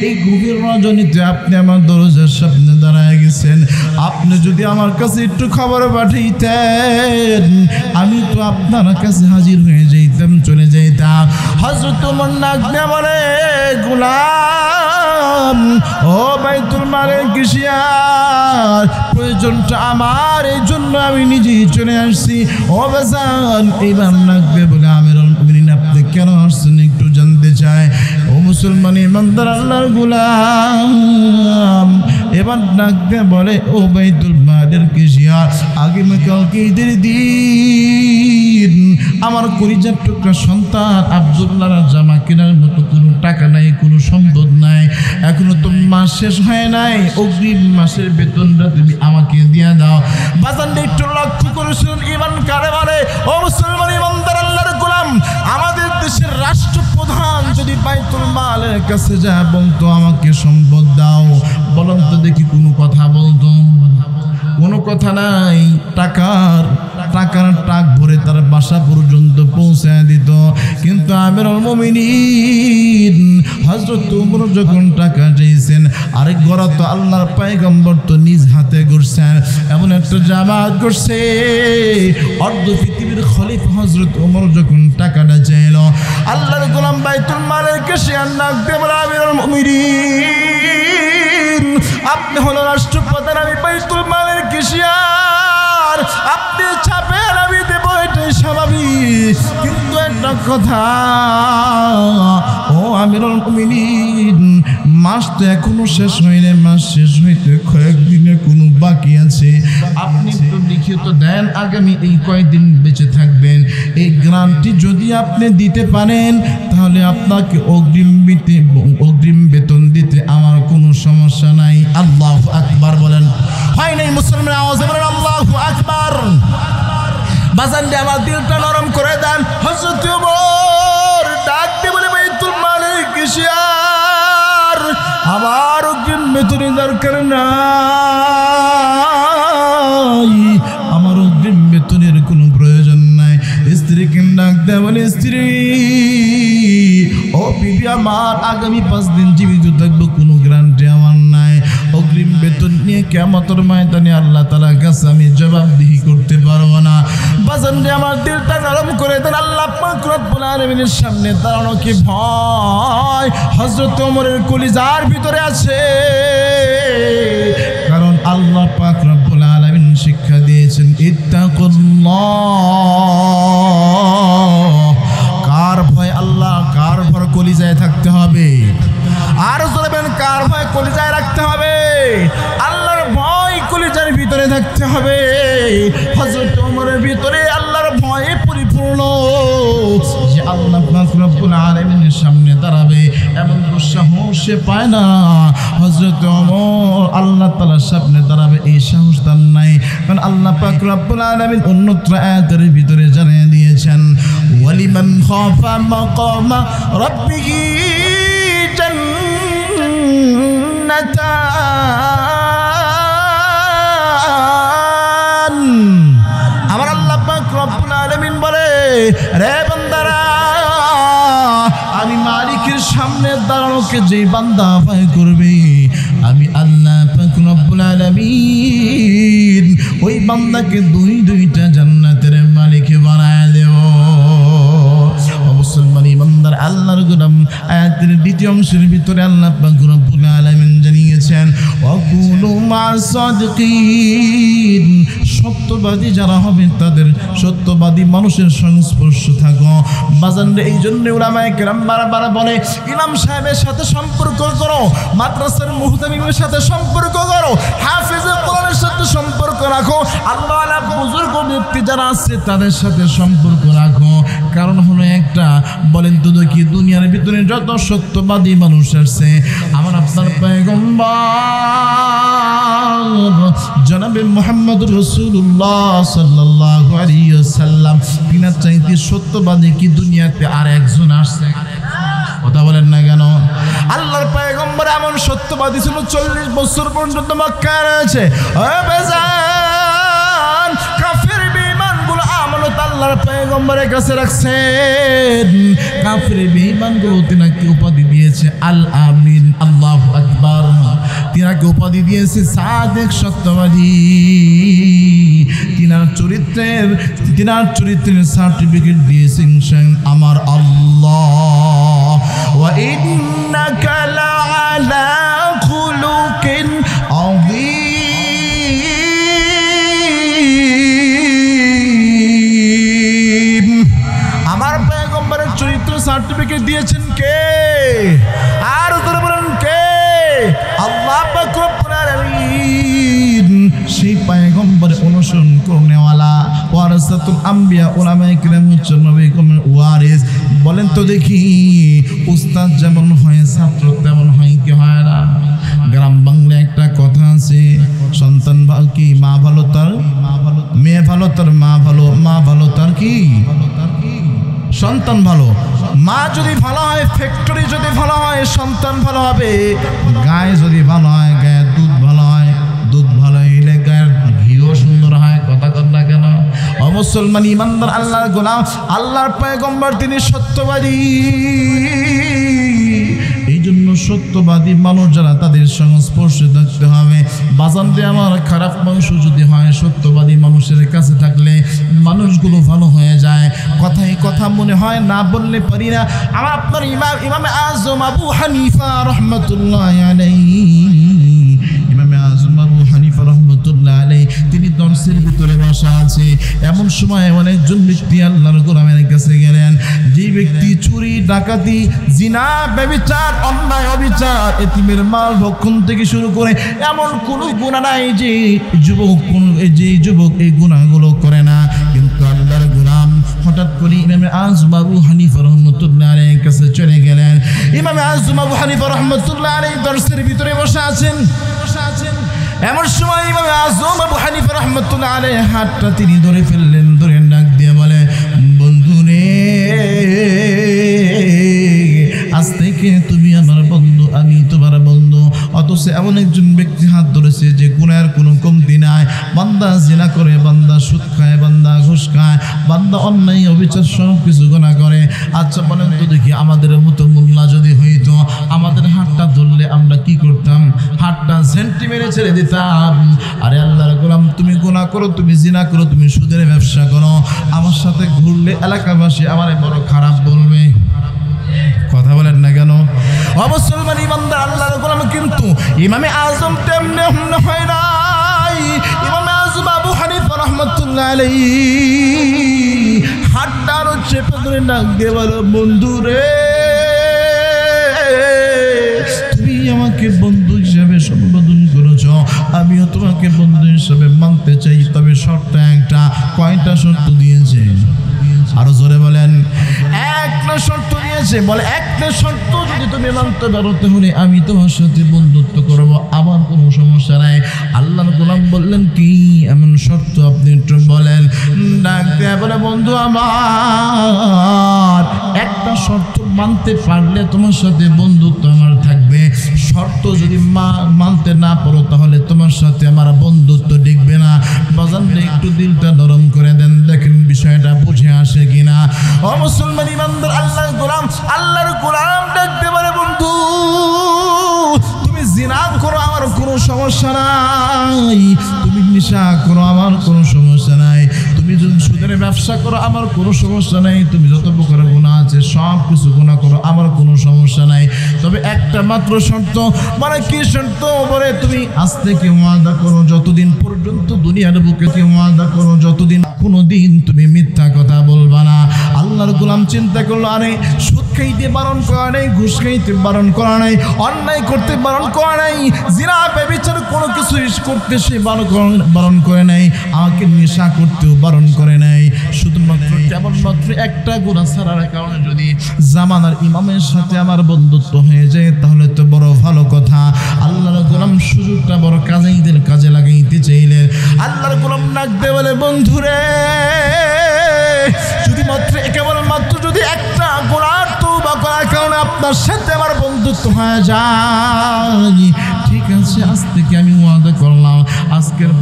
এই গভীর রজনীতে আপনি আমার দরজার সামনে দাঁড়ায় গেছেন। আপনি যদি আমার কাছে একটু খবর পাঠাইতেন, আমি তো আপনার কাছে হাজির হয়ে যাইতাম, চলে যাইতাম। হযরত ওমর ডাক দিয়ে বলে, গোলাম, ও বাইতুল মালের কেশিয়ার, প্রয়োজনটা আমার, এই জন্য আমি নিজেই চলে আসছি। ও বাজান, এইবার লাগবে বলে আমিরুল মুমিনিন, আপনি কেন আসছেন একটু জানতে চাই। ও মুসলমান ইমানদার আল্লাহর গোলাম এবার ডাক দিয়ে বলে, ও বাইতুল মালের কেশিয়ার, আগামীকালকে ঈদের দিন আমার কলিজার টুকরা সন্তান আব্দুল্লাহর জামা কেনার মতো কোনো টাকা নাই, কোনো সম্পদ নাই। এখনো তো মাস শেষ হয় নাই, অগ্রিম মাসের বেতনটা তুমি আমাকে দিয়ে দাও। বাজানটা একটু লক্ষ্য করেছিলেন, ইমান কারে বলে। ও মুসলমান ইমানদার আল্লাহর গোলাম, আমাদের দেশের রাষ্ট্রপ্রধান যদি বাইতুল মালের কাছে যায় বলতো আমাকে সম্পদ দাও, বলুন তো দেখি কোনো কথা বলতো? কোনো কথা নাই। টাকার টাক ভরে তার বাসা পর্যন্ত পৌঁছায় দিত। কিন্তু আমিরুল মুমিনিন হযরত ওমর যখন টাকা চাইছেন, আরেক গড়া তো আল্লাহর পয়গম্বর তো নিজ হাতে গড়ছেন, এমন একটা জামাত করছে। অর্ধ পৃথিবীর খলিফা হযরত ওমর যখন টাকাটা চাইল, আল্লাহর গোলাম বাইতুল মালের কেশিয়ার ডাক দিয়ে বলে, আমিরুল মুমিনিন, আপনি হলো রাষ্ট্রপ্রধান, আমি বাইতুল মালের কেশিয়ার, আপনি ছাপেন আমি দেব, এটাই স্বাভাবিক। কিন্তু একটা কথা, ও আমিরুল মুমিনিন, মাস তো এখনো শেষ হয়নি, মাস শেষ হইতে কয়েকদিনে কোনো বাকি আছে। আপনি একটু লিখিত দেন আগামী এই কয়েকদিন বেঁচে থাকবেন, এই গ্যারান্টি যদি আপনি দিতে পারেন তাহলে আপনাকে অগ্রিম বেতন দিতে আমার কোনো সমস্যা নাই। আল্লাহু আকবার বলেন। হয় নাই মুসলমান, আওয়াজে বলেন আল্লাহু আকবার। বাজানটা আমার দিলটা নরম করে দেন। হযরত ওমর ডাক দিয়ে বলে, বাইতুল মালের কেশিয়ার, আমার অগ্রিম বেতনের দরকার নাই, আমার অগ্রিম বেতনের কোনো প্রয়োজন নাই। স্ত্রীকে ডাক দেয় বলে, স্ত্রী, ও বিবি আমার, আগামী 5 দিন জীবিত থাকবো, কোনো গ্যারান্টি আমার নাই। অগ্রিম বেতন নিয়ে কিয়ামতের ময়দানে আল্লাহ তাআলার কাছে আমি জবাবদিহি করতে পারবো না। বাজান রে, আমার দিলটা নরম করে দেন। আল্লাহ পাক রব্বুল আলামিনের সামনে দাঁড়ানো কি ভয় হযরত ওমরের কলিজার ভিতরে আছে, কারণ আল্লাহ পাক রব্বুল আলামিন শিক্ষা দিয়েছেন, ইত্তাকুল্লাহ। কার ভয়? আল্লাহ। কার ভয় কলিজায় থাকতে হবে? আর বলবেন, কার ভয় কলিজায় রাখতে হবে? আল্লাহর ভয় কলিজার ভিতরে থাকতে হবে। হযরত ওমরের ভিতরে আল্লাহর ভয়ে পরিপূর্ণ, যে আল্লাহ পাক রব্বুল আলামিনের সামনে দাঁড়াবে এমন দুঃসাহস সে পায় না। হযরত ওমর আল্লাহ তাআলার সামনে দাঁড়াবে এই সাহস তার নাই, কারণ আল্লাহ পাক রব্বুল আলামিন অন্যত্র আয়াতের ভিতরে জানিয়ে দিয়েছেন ওয়ালিমান খাফা মাকামা রাব্বিহি জান্নাতান। আমার আল্লাহ পাক রব্বুল আলামিন বলে, রে বান্দারা, আমি মালিকের সামনে দাঁড়ানোকে যে বান্দা ভয় করবে, আমি আল্লাহ পাক রব্বুল আলামিন ওই বান্দাকে দুইটা জান্নাতের মালিক বানায় দেব। মুসলমান ইমানদার আল্লাহর গোলাম, আয়াতের দ্বিতীয় অংশের ভিতরে আল্লাহ পাক রব্বুল আলামিন জানিয়েছেন ওয়াকুনু মা'আস সাদিকিন, সত্যবাদী যারা হবে তাদের সত্যবাদী মানুষের সংস্পর্শ থাকো। বাজান রে, এই জন্য উলামায়ে কেরাম বারবার বলে ইমাম সাহেবের সাথে সম্পর্ক করো, মাদ্রাসার মুহতামিমের সাথে সম্পর্ক করো, হাফেজে কোরআনের সাথে সম্পর্ক রাখো, আল্লাহওয়ালা বুজুর্গ ব্যক্তি যারা আছে তাদের সাথে সম্পর্ক রাখো। কারণ হলো একটা, বলেন তো দেখি, দুনিয়ার ভিতরে যত সত্যবাদী মানুষ আছে, আমার আপনার পয়গম্বর জনাবে মুহাম্মদুর রাসূলুল্লাহ সাল্লাল্লাহু আলাইহি ওয়াসাল্লাম বিনা চাইতে সত্যবাদী কি দুনিয়াতে আর একজন আসছে? কথা বলেন না কেন? আল্লাহর পয়গম্বর এমন সত্যবাদী ছিল, 40 বছর পর্যন্ত মক্কায় রয়েছে। কাফের বেঈমানগুলো আমানত আল্লাহর পয়গম্বরের কাছে রাখছেন। কাফের বেঈমানগুলো তিনাকে উপাধি দিয়েছে আল আমিন, আল্লাহু আকবার। তিনাকে উপাধি দিয়েছে সাদিক, সত্যবাদী। তিনার চরিত্রের সার্টিফিকেট দিয়েছেন আমার আল্লাহ। ওয়া ইন্নাকা লাআলা খুলুকিন আযীম। আমার পয়গম্বরের চরিত্র সার্টিফিকেট দিয়েছেন কে? আর উত্তরে বলেন কে? আল্লাহ পাক রব্বুল আলামিন। সেই পয়গম্বরের অনুসরণ করনেওয়ালা ওয়ারাসাতুল আম্বিয়া, উলামায়ে কিরাম হচ্ছেন নবীগণের ওয়ারিস। বলেন তো দেখি, উস্তাদ যেমন হয় ছাত্র তেমন হয় কি হয় না? গ্রাম বাংলায় একটা কথা আছে, সন্তান ভালো কি মা ভালো তার মেয়ে ভালো, তার মা ভালো, মা ভালো তার কি সন্তান ভালো। মা যদি ভালো হয়, ফ্যাক্টরি যদি ভালো হয়, সন্তান ভালো হবে। গায়ে যদি ভালো হয়, গায়ের দুধ ভালো হয়, দুধ ভালো হইলে গায়ের ঘিও সুন্দর হয়। কথা কর না কেন? মুসলমান ইমানদার আল্লাহর গোলাম, আল্লাহর পয়গম্বর তিনি সত্যবাদী। এই জন্য সত্যবাদী মানুষ যারা, তাদের সংস্পর্শে থাকতে হবে। বাজানতে আমার খারাপ মানুষ যদি হয়, সত্যবাদী মানুষের কাছে থাকলে মানুষগুলো ভালো হয়ে যায়। কথাই কথা মনে হয়, না বললে পারি না। আমার আপনার ইমামে আজম আবু হানিফা রাহমাতুল্লাহ আলাইহি, ইমামে আজম আবু হানিফা রাহমাতুল্লাহ আলাইহি তিনি দরসের ভিতরে বসা আছে। এমন সময় অনেকজন ব্যক্তি আল্লাহর গোলামের কাছে গেলেন। যে ব্যক্তি চুরি, ডাকাতি, জিনা, ব্যভিচার, অন্যায়, অবিচার, এতিমের মাল ভক্ষণ থেকে শুরু করে এমন কোনো গুনাহ নাই যে যুবক এই গুনাহগুলো করে না। কিন্তু আল্লাহর গোলাম হঠাৎ করে ইমামে আজম আবু হানিফা রাহমাতুল্লাহ আলাইহির কাছে চলে গেলেন। ইমামে আজম আবু হানিফা রাহমাতুল্লাহ আলাইহি দরসের ভিতরে বসে আছেন। এমন সময় ইমামে আজম আবু হানিফা রাহমাতুল্লাহ আলাইহি হাতটা তিনি ধরে ফেললেন, ধরে ডাক দিয়ে বলে, বন্ধু রে, আজ থেকে তুমি আমার বন্ধু, আমি তোমার বন্ধু। অথচ এমন একজন ব্যক্তি হাত ধরেছে যে গুনাহের কোনো কমতি নাই। বান্দা জিনা করে, বান্দা সুদ খায়, বান্দা ঘুষ খায়, বান্দা অন্যায় অবিচার সব কিছু গুনাহ করে। আচ্ছা বলেন তো দেখি, আমাদের মতো মোল্লা যদি হইতো, আমাদের হাতটা ধরলে আমরা কি করতাম? হাতটা সেন্টি মেরে ছেড়ে দিতাম। আরে আল্লাহর গোলাম, তুমি গুনাহ করো, তুমি জিনা করো, তুমি সুদের ব্যবসা করো, আমার সাথে ঘুরলে এলাকাবাসী আমারে বড় খারাপ বলবে। কথা বলেন না কেন? মুসলমান ইমানদার আল্লাহর গোলাম, কিন্তু ইমামে আজম তেমনি হয় নাই। ইমামে আজম আবু হানিফা রাহমাতুল্লাহ আলাইহি হাতটার চেপে ধরে ডাক দিয়ে বলো, বন্ধু রে, তুমি আমাকে বন্ধু হিসাবে সম্বোধন করেছ, আমিও তোমাকে বন্ধু হিসাবে মানতে চাই, তবে শর্ত একটা। কয়টা শর্ত দিয়েছে? আরো জোরে বলেন। একটা শর্ত দিয়েছে, বলে একটা শর্ত যদি তুমি মানতে পারো তাহলে আমি তোমার সাথে বন্ধুত্ব করব, আমার কোনো সমস্যা নাই। আল্লাহর গোলাম বললেন কি এমন শর্ত আপনি একটু বলেন। ডাক দিয়ে বলে বন্ধু আমার, একটা শর্ত মানতে পারলে তোমার সাথে বন্ধুত্ব আমার থাকবে, শর্ত যদি মানতে না পারো তাহলে তোমার সাথে আমার বন্ধুত্ব টিকবে না। বাজান একটু দিলটা নরম করে দেন, দেখেন বিষয়টা বুঝে আসে কিনা। ও মুসলমান ইমানদার আল্লাহর গোলাম ডাকতে পারে বন্ধু তুমি জিনা করো আমার কোনো সমস্যা নাই, তুমি নেশা করো আমার কোনো সমস্যা নাই, তুমি যদি সুদের ব্যবসা করো আমার কোনো সমস্যা নাই, তুমি যত প্রকার গুনাহ আছে সব কিছু গুনাহ করো আমার কোনো সমস্যা নাই, তবে একটা মাত্র শর্ত। মানে কি শর্ত? বলে তুমি আজ থেকে ওয়াদা করো যতদিন পর্যন্ত দুনিয়ার বুকে ওয়াদা করো যতদিন কোনোদিন তুমি মিথ্যা কথা বলবা না। আল্লাহর গোলাম চিন্তা করলো, আরে সুদ খাইতে বারণ করা নেই, ঘুষ খাইতে বারণ করা নাই, অন্যায় করতে বারণ করা নাই, জিনা ব্যভিচার কোনো কিছু করতে সে বারণ করে নাই, আমাকে নেশা করতেও বারণ করে নাই, শুধুমাত্র কেবলমাত্র একটা গুনাহ ছাড়ার কারণে যদি জামানার ইমামের সাথে আমার বন্ধুত্ব হয়ে যায় তাহলে তো বড় ভালো কথা। আল্লাহর গোলাম সুযোগটা বড় কাজে লাগাইতে চাইলেন। আল্লাহর গোলাম ডাকতে বলে বন্ধুরে যদি কেবলমাত্র যদি একটা গুনাহর তওবা করার কারণে আপনার সাথে আমার বন্ধুত্ব হয়ে যায়, ঠিক আছে আজ থেকে আমি ওয়াদা করলাম আজকের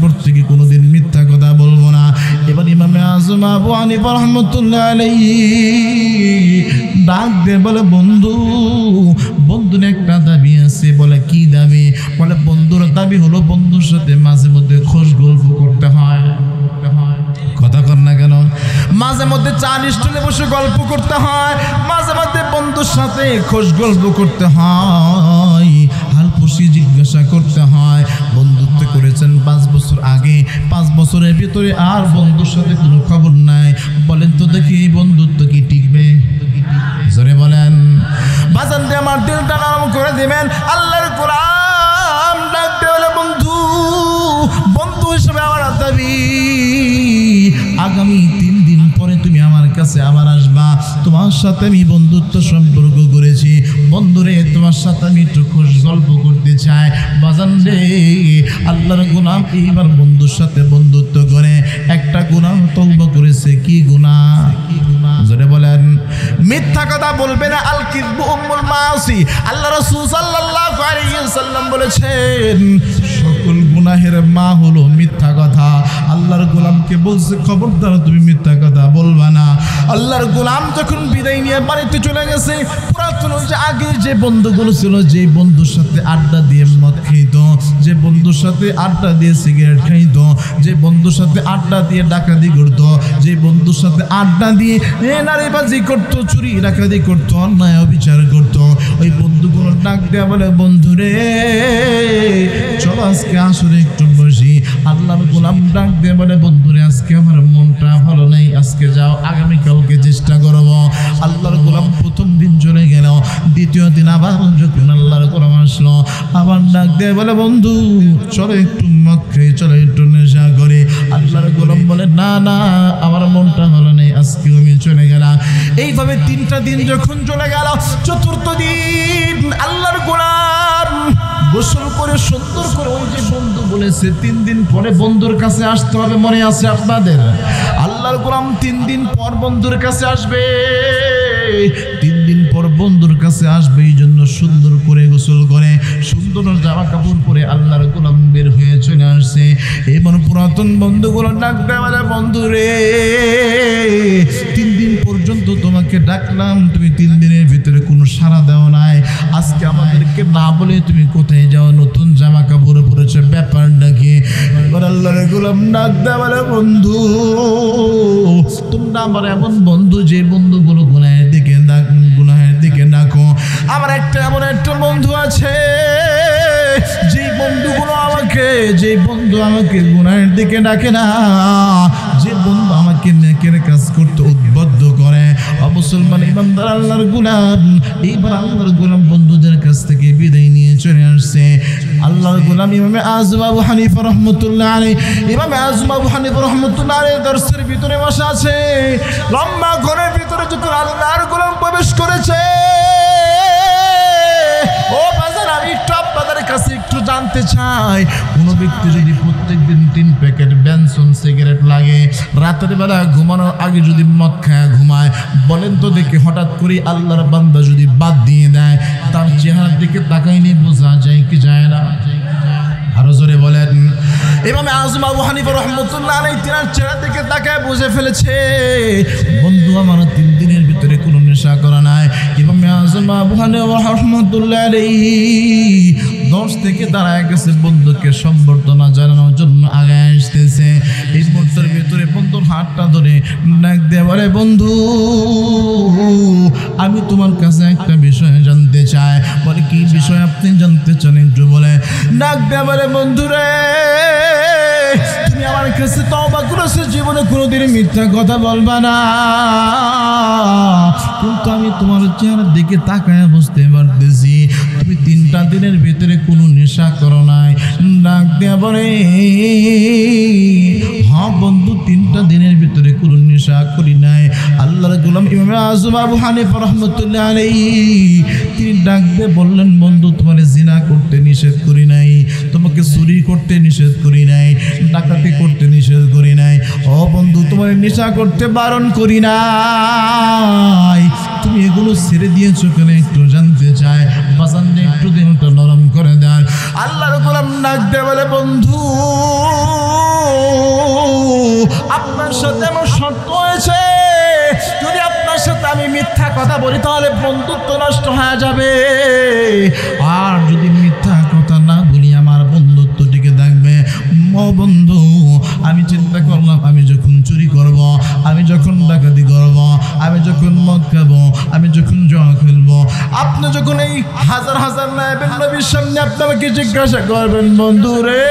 পর থেকে কোনোদিন মিথ্যা কথা বলবো না। এবার ইমামে আযম আবু হানিফা রাহমাতুল্লাহ আলাইহি ডাক দিয়ে বলে বন্ধুর একটা দাবি আছে। বলে কি দাবি? বলে বন্ধুর দাবি হলো বন্ধুর সাথে মাঝে মধ্যে খোশ গল্প করতে হয়। কথা কর না কেন? মাঝে মধ্যে চা স্টলে বসে গল্প করতে হয়, মাঝে মধ্যে বন্ধুর সাথে খোশ গল্প করতে হয়, হালপুষি জিজ্ঞাসা করতে হয়। বন্ধুত্ব করেছেন 5 বছর আগে, 5 বছরের ভিতরে আর বন্ধুর সাথে কোনো খবর নাই, বলেন তো দেখি এই বন্ধুত্ব কি টিকবে? জোরে বলেন। বাজান দিয়ে আমার দিলটা নরম করে দিবেন। আল্লাহর গোলাম ডাকতে হলে বন্ধু হিসেবে আমার দাবি আগামী 3 দিন পরে তুমি আমার কাছে আবার আসবা, তোমার সাথে আমি বন্ধুত্ব সম্পর্ক করেছি, বন্ধুরে তোমার সাথে আমি একটু খোশ গল্প করতে চাই। বাজান রে আল্লাহর গোলাম এইবার বন্ধুর সাথে বন্ধুত্ব করে একটা গুনাহ তওবা করেছে। কি গুনাহ? জোরে বলেন। মিথ্যা কথা বলবে না, আল কিযবু উম্মুল মাআসি। আল্লাহ রাসূল সাল্লাল্লাহু আলাইহি ওয়াসাল্লাম বলেছেন সকল গুনাহের মা হলো মিথ্যা কথা। আল্লাহর গোলামকে বলছে খবরদার তুমি মিথ্যা কথা বলবা না। আল্লাহর গোলাম যখন বিদায় নিয়ে বাড়িতে চলে গেছে, পুরাতন যে আগে যে বন্ধুগুলো ছিল, যে বন্ধুর সাথে আড্ডা দিয়ে মদ খাইত, যে বন্ধুর সাথে আড্ডা দিয়ে সিগারেট খাইত, যে বন্ধুর সাথে আড্ডা দিয়ে ডাকাতি করতো, যে বন্ধুর সাথে আড্ডা দিয়ে নারীবাজি করতো, চুরি ডাকাতি করতো, অন্যায় অবিচার করতো, ওই বন্ধুগুলো ডাক দেয়া বলে বন্ধুরে চলো আজকে আসরে একটু বসি। আল্লাহর গোলাম ডাক দিয়ে বলে বন্ধুরে আজকে আমার মনটা ভালো নেই, আজকে যাও, আগামীকালকে চেষ্টা করবো। আল্লাহর গোলাম প্রথম দিন চলে গেল, দ্বিতীয় দিন আবার যখন আল্লাহর গোলাম আসলো আবার ডাক দিয়ে বলে বন্ধু চলো একটু মদ খেয়ে চলো একটু নেশা করে। আল্লাহর গোলাম বলে না আমার মনটা ভালো নেই, আজকে আমি চলে গেলাম। এইভাবে 3টা দিন যখন চলে গেল, চতুর্থ দিন আল্লাহর গোলাম গোসল করে সুন্দর করে, ওই যে বন্ধু বলেছে 3 দিন পরে বন্ধুর কাছে আসতে হবে, মনে আছে আপনাদের? আল্লাহর গোলাম 3 দিন পর বন্ধুর কাছে আসবে, 3 দিন পর বন্ধুর কাছে আসবে, এই জন্য সুন্দর করে গোসল করে সুন্দর জামা কাপড় পরে আল্লাহর গোলাম বের হয়ে চলে আসছে। এবার পুরাতন বন্ধুগুলো ডাক দেয় বলে বন্ধু রে 3 দিন পর্যন্ত তোমাকে ডাকলাম, তুমি 3 দিনের ভিতরে কোনো সাড়া দেও নাই, আজকে আমাদেরকে না বলে তুমি কোথায় যাও, নতুন জামা কাপড় পরেছো, ব্যাপারটা কি? এবার আল্লাহর গোলাম ডাক দেয় বলে বন্ধু তোমরা আমার এমন বন্ধু যে বন্ধুগুলো গুনাহের দিকে ডাকো, আমার এমন একটা বন্ধু আছে যে বন্ধু আমাকে গুনাহের দিকে ডাকে না, যে বন্ধু আমাকে নেকের কাজ করতে উদ্বুদ্ধ করে। মুসলমান ইমানদার আল্লাহর গোলাম এইবার আল্লাহর গোলাম বন্ধুদের কাছ থেকে বিদায় নিয়ে চলে আসছে। আল্লাহর গোলাম ইমামে আযম আবু হানিফা রাহমাতুল্লাহ আলাইহি, ইমামে আযম আবু হানিফা রাহমাতুল্লাহ আলাইহি দরসের ভিতরে বসে আছে। লম্বা ঘরের ভিতরে যখন আল্লাহর গোলাম প্রবেশ করেছে, ও বাজার, আমি একটু আপনাদের কাছে একটু জানতে চাই, কোনো ব্যক্তি যদি প্রত্যেকদিন 3 প্যাকেট বেনসন সিগারেট লাগে, রাতের বেলা ঘুমানোর আগে যদি মদ খায় ঘুমায়, বলেন তো দেখি হঠাৎ করে আল্লাহর বান্দা যদি বাদ দিয়ে দেয়, তার চেহারার দিকে তাকাইলে বোঝা যায় কি যায় না? আরো জোরে বলেন। ইমামে আযম আবু হানিফা রাহমাতুল্লাহ আলাইহি তিনার চেহারা দিকে তাকায় বুঝে ফেলেছে, বন্ধু আমার 3 দিনের ভিতরে কোনো নেশা করা নাই। ইমামে আযম আবু হানিফা রাহমাতুল্লাহ আলাইহি 10 থেকে দাঁড়ায় গেছে, বন্ধুকে সম্বর্ধনা জানানোর জন্য আগে আসতেছে। এই মুহূর্তের ভিতরে বন্ধুর হাতটা ধরে ডাক দিয়ে বলে, বন্ধু আমি তোমার কাছে একটা বিষয় জানতে চাই। বলে, কি বিষয় আপনি জানতে চান একটু বলে। ডাক দিয়ে বলে, বন্ধু রে, তুমি আমার কাছে তওবা করেছো, জীবনে কোনোদিন মিথ্যা কথা বলবা না, কিন্তু আমি তোমার চেহারার দিকে তাকায় বুঝতে পারতেছি তুমি 3টা দিনের ভিতরে কোনো নেশা করো নাই। ডাক দিয়ে বলে, হ্যাঁ বন্ধু, 3টা দিনের ভিতরে কোনো নেশা করি নাই। আল্লাহর গোলাম ইমামে আযম আবু হানিফা রাহমাতুল্লাহ আলাইহি তিনি ডাক দিয়ে বললেন, বন্ধু তোমার জিনা করতে নিষেধ করি নাই, তোমাকে চুরি করতে নিষেধ করি নাই, ডাকাতি করতে নিষেধ করি নাই, ও বন্ধু তোমার নেশা করতে বারণ করি নাই, তুমি এগুলো ছেড়ে দিয়েছো কেন একটু জানতে চাই। বাজান একটু দিনটা নরম করে দেন। আল্লাহর গোলাম ডাক দিয়ে বলে, বন্ধু আপনার সাথে আমার শর্ত হয়েছে, যদি আপনার সাথে আমি মিথ্যা কথা বলি তাহলে বন্ধুত্ব নষ্ট হয়ে যাবে, আর যদি মিথ্যা কথা না বলি আমার বন্ধুত্ব টিকে থাকবে। ও বন্ধু, আমি চিন্তা করলাম, আমি যখন চুরি করব, আমি যখন ডাকাতি করব, আমি যখন মদ খাবো, আমি যখন জুয়া খেলবো, আপনি যখন এই হাজার হাজার নায়েবের নবীর সামনে আপনি আমাকে জিজ্ঞাসা করবেন, বন্ধু রে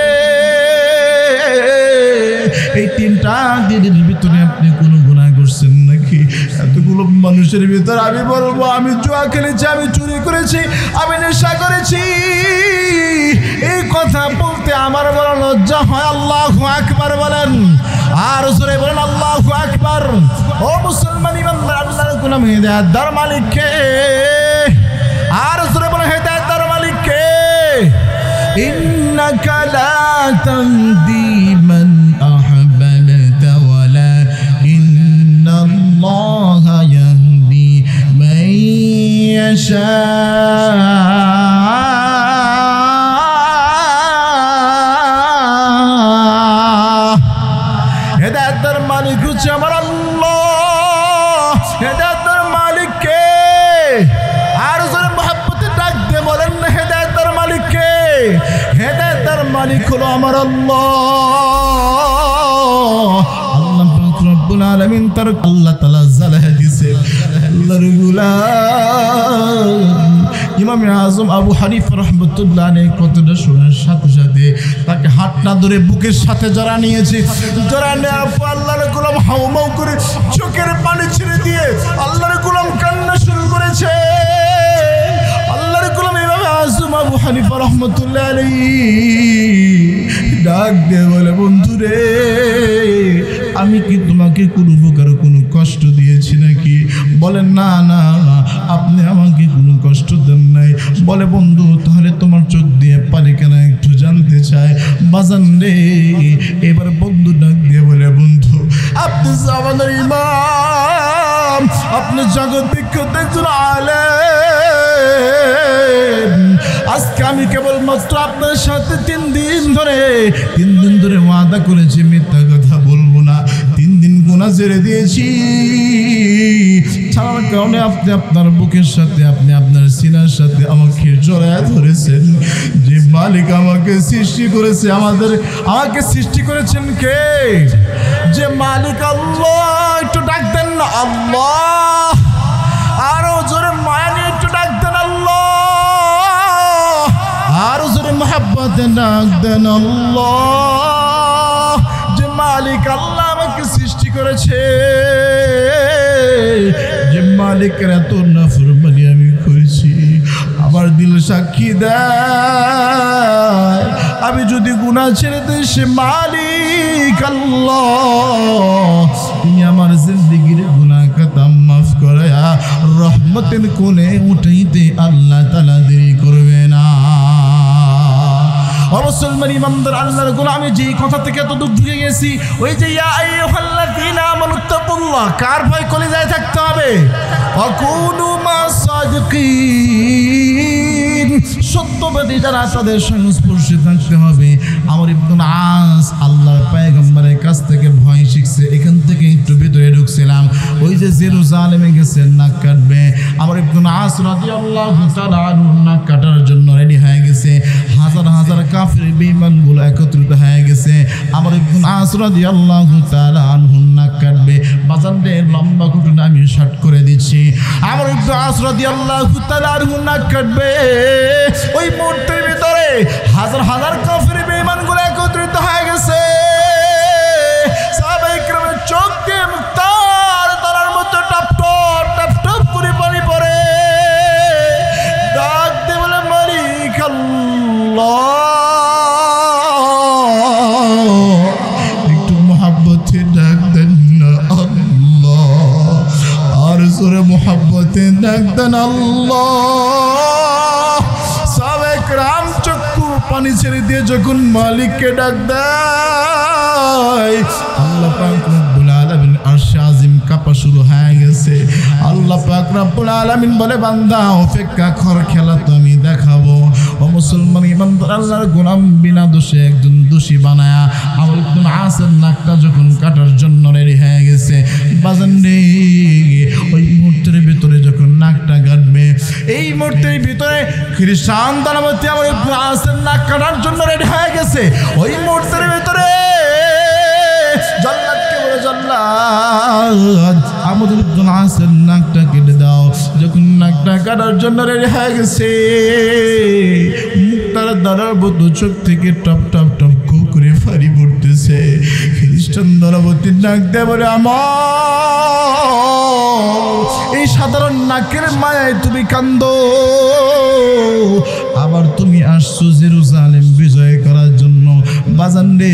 এই 3টা দিনের ভিতরে আপনি কোনো গুনাহ করছেন নাকি? এতগুলো মানুষের ভিতরে আমি বলবো আমি জুয়া খেলেছি, আমি চুরি করেছি, আমি নেশা করেছি, এই কথা বলতে আমার বড় লজ্জা হয়। আল্লাহু আকবার বলেন, আর জোরে বলেন আল্লাহু আকবার। ও মুসলমান ইমানদার, আল্লাহর গোলাম হেদায়েতের মালিক কে? আর জোরে বলেন হেদায়েতের মালিক কে? ইন্নাকা লা তাহদি মান আহবাবতা ওয়ালাকিন্নাল্লাহা ইয়াহদি মান ইয়াশা। হেদায়েতের মালিক হচ্ছে আমার আল্লাহ। হেদায়েতের মালিক কে? আর জোরে মহব্বতে ডাক দিয়ে বলেন না, হেদায়েতের মালিক কে? হেদায়েতের মালিক হলো আমার আল্লাহ। আল্লাহ পাক রব্বুল আলামিন তার আল্লাহ তাআলা জালাহ দিয়েছে। আল্লাহর গোলাম ইমামে আযম আবু হানিফা রাহমাতুল্লাহ আলাইহি কথাটা শোনার সাথে সাথে তাকে হাতটা ধরে বুকের সাথে জড়া নিয়েছে। জড়া নেওয়ার পর আল্লাহর গোলাম হাউমাউ করে চোখের পানি ছেড়ে দিয়ে আল্লাহর গোলাম কান্না শুরু করেছে। আল্লাহর গোলাম ইমামে আযম আবু হানিফা রাহমাতুল্লাহ আলাইহি ডাক দিয়ে বলে, বন্ধু রে, আমি কি তোমাকে কোনো প্রকার কোনো কষ্ট দিয়েছি নাকি? বলে, না না, আপনি আমাকে কোনো কষ্ট দেন নাই। বলে, বন্ধু তাহলে তোমার চোখ দিয়ে পানি কেন একটু জানতে চাই। বাজান রে, এবার বন্ধু ডাক দিয়ে বলে, বন্ধু আপনি আমাদের ইমাম, আপনি জগৎ বিখ্যাত একজন আলেম, আজকে আমি কেবলমাত্র আপনার সাথে 3 দিন ধরে ওয়াদা করেছি মিথ্যা কথা বলবো না। 3 দিন গুনাহ ছেড়ে দিয়েছি, ছাড়ার কারণে আপনি আপনার বুকের সাথে, আপনি আপনার সিনার সাথে আমাকে জড়ায় ধরেছেন। যে মালিক আমাকে সৃষ্টি করেছে, আমাকে সৃষ্টি করেছেন কে? যে মালিক আল্লাহ। একটু ডাক দেন না আল্লাহ, আরো জোরে মায়া নিয়ে একটু ডাক দেন আল্লাহ, আরো জোরে মহব্বতে ডাক দেন আল্লাহ। যে মালিক আল্লাহ আমাকে সৃষ্টি করেছে, যে মালিকের এত নাফরমানি আমি করেছি, আমার আমার দিল সাক্ষী দেয় আমি যদি গুনাহ ছেড়ে দিই সে মালিক আল্লাহ তিনি আমার জিন্দেগির গুনাহ খাতা মাফ করে রহমতের কোলে উঠাইতে আল্লাহ তাআলা দেরি করবে না। মুসলমান ইমানদার আল্লাহর গোলামি যে কথা থেকে এত দুঃখ ঢুকে গেছি ওই যে ইয়া আইয়ুহাল্লাযীনা আমানুত্তাকুল্লাহ কার ভয় কলিজায় থাকতে হবে ওয়াকুনু মাস-সাদিকিন সত্যবাদী যারা তাদের সংস্পর্শে থাকতে হবে। আমার ইবনে আস আল্লাহর পয়গম্বরের কাছ থেকে ভয় শিখছে এখান থেকে একটু ভিতরে ঢুকছিলাম ওই যে জেরুজালেমে গেছে নাক কাটবে আমার ইবনে আস রাদিয়াল্লাহু তাআলা আনহু নাক কাটার জন্য রেডি হয়ে গেছে হাজার হাজার কাফির বেঈমানগুলো একত্রিত হয়ে গেছে আমার ইবনে আস রাদিয়াল্লাহু তাআলা আনহু নাক কাটবে বাজারে লম্বা ঘটনা আমি শর্ট করে দিচ্ছি আমার ইবনে আস রাদিয়াল্লাহু তাআলা আনহু নাক কাটবে ওই মুহূর্তের ভিতরে হাজার হাজার কাফির বেঈমানগুলো একত্রিত হয়ে গেছে সাহাবায়ে কেরামের চোখ দিয়ে মুক্তার তারার মতো টপ টপ টপ টপ করে পানি পড়ে ডাক দিয়ে বলে মালিক আল্লাহ একটু মোহাব্বতে ডাক দেন না আল্লাহ আর জোরে মোহাব্বতে ডাক দেন আল্লাহ। সাহাবায়ে কেরাম চক্ষু পানি ছেড়ে দিয়ে যখন মালিককে ডাক দেয় আল্লাহ পাক রব্বুল আলামিন আরশে আজিম কাঁপা শুরু হয়ে গেছে। আল্লাহ পাক রব্বুল আলামিন বলে বান্দা অপেক্ষা কর খেলা তো আমি দেখাবো। ও মুসলমান ইমানদার আল্লাহর গোলাম বিনা দোষে একজন দোষী বানায়া আমার ইবনে আসের নাকটা যখন কাটার জন্য রেডি হয়ে গেছে বাজান রে ওই মুহূর্তের ভিতরে যখন নাকটা কাটবে এই মুহূর্তের ভিতরে খ্রিস্টান দানবতী আমার ইবনে আসের নাক কাটার জন্য রেডি হয়ে গেছে ওই মুহূর্তের ভিতরে জান্নাতকে বলে জান্নাত আমাদের ইবনে আসের নাকটা কেটে দাও। যখন নাকটা কাটার জন্য রেডি হয়ে গেছে মুক্তার দ্বারার বন্ধু চোখ থেকে টপ টপ টপ করে ফারি পড়তেছে খ্রিস্টান দানবতীর নাক দিয়ে বলে আমার এই সাধারণ নাকের মায়ায় তুমি কান্দো আবার তুমি আসছো জেরুজালেম বিজয় করার জন্য বাজান রে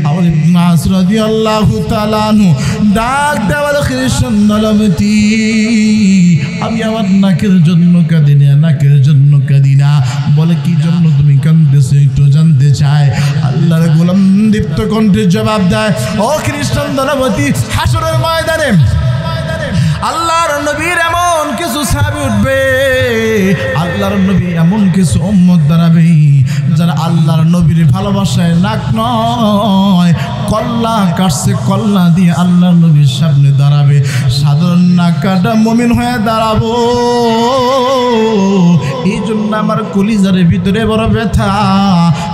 আমার ইবনে আস রাদিয়াল্লাহু তাআলা আনহু ডাক দেওয়ার খ্রিস্টান দানবতী আমি আমার নাকের জন্য কাঁদি না নাকের জন্য কাঁদি না বলে কি জন্য তুমি কাঁদতেছো একটু জানতে চাই আল্লাহর গোলাম দীপ্ত কণ্ঠে জবাব দেয় ও খ্রিস্টান দানবতী হাসরের ময়দানে আল্লাহর নবীর এমন কিছু সাহাবী উঠবে আল্লাহর নবী এমন কিছু উম্মত দাঁড়াবে যারা আল্লাহর নবীর ভালোবাসায় নাক নয় কল্লা কাটছে কল্লা দিয়ে আল্লাহর নবীর সামনে দাঁড়াবে সাধারণ নাক কাটা মুমিন হয়ে দাঁড়াবো। এই জন্য আমার কলিজার ভিতরে বড় ব্যথা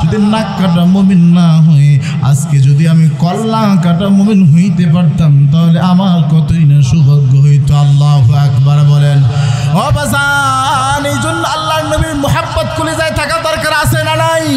যদি নাক কাটা মুমিন না হয়ে আজকে যদি আমি কল্লা কাটা মুমিন হইতে পারতাম তাহলে আমার কতই না সৌভাগ্য হইতো। আল্লাহু আকবার বলেন। ও বাজান এই জন্য আল্লাহর নবীর মুহাব্বত কলিজায় থাকা দরকার আছে না নাই?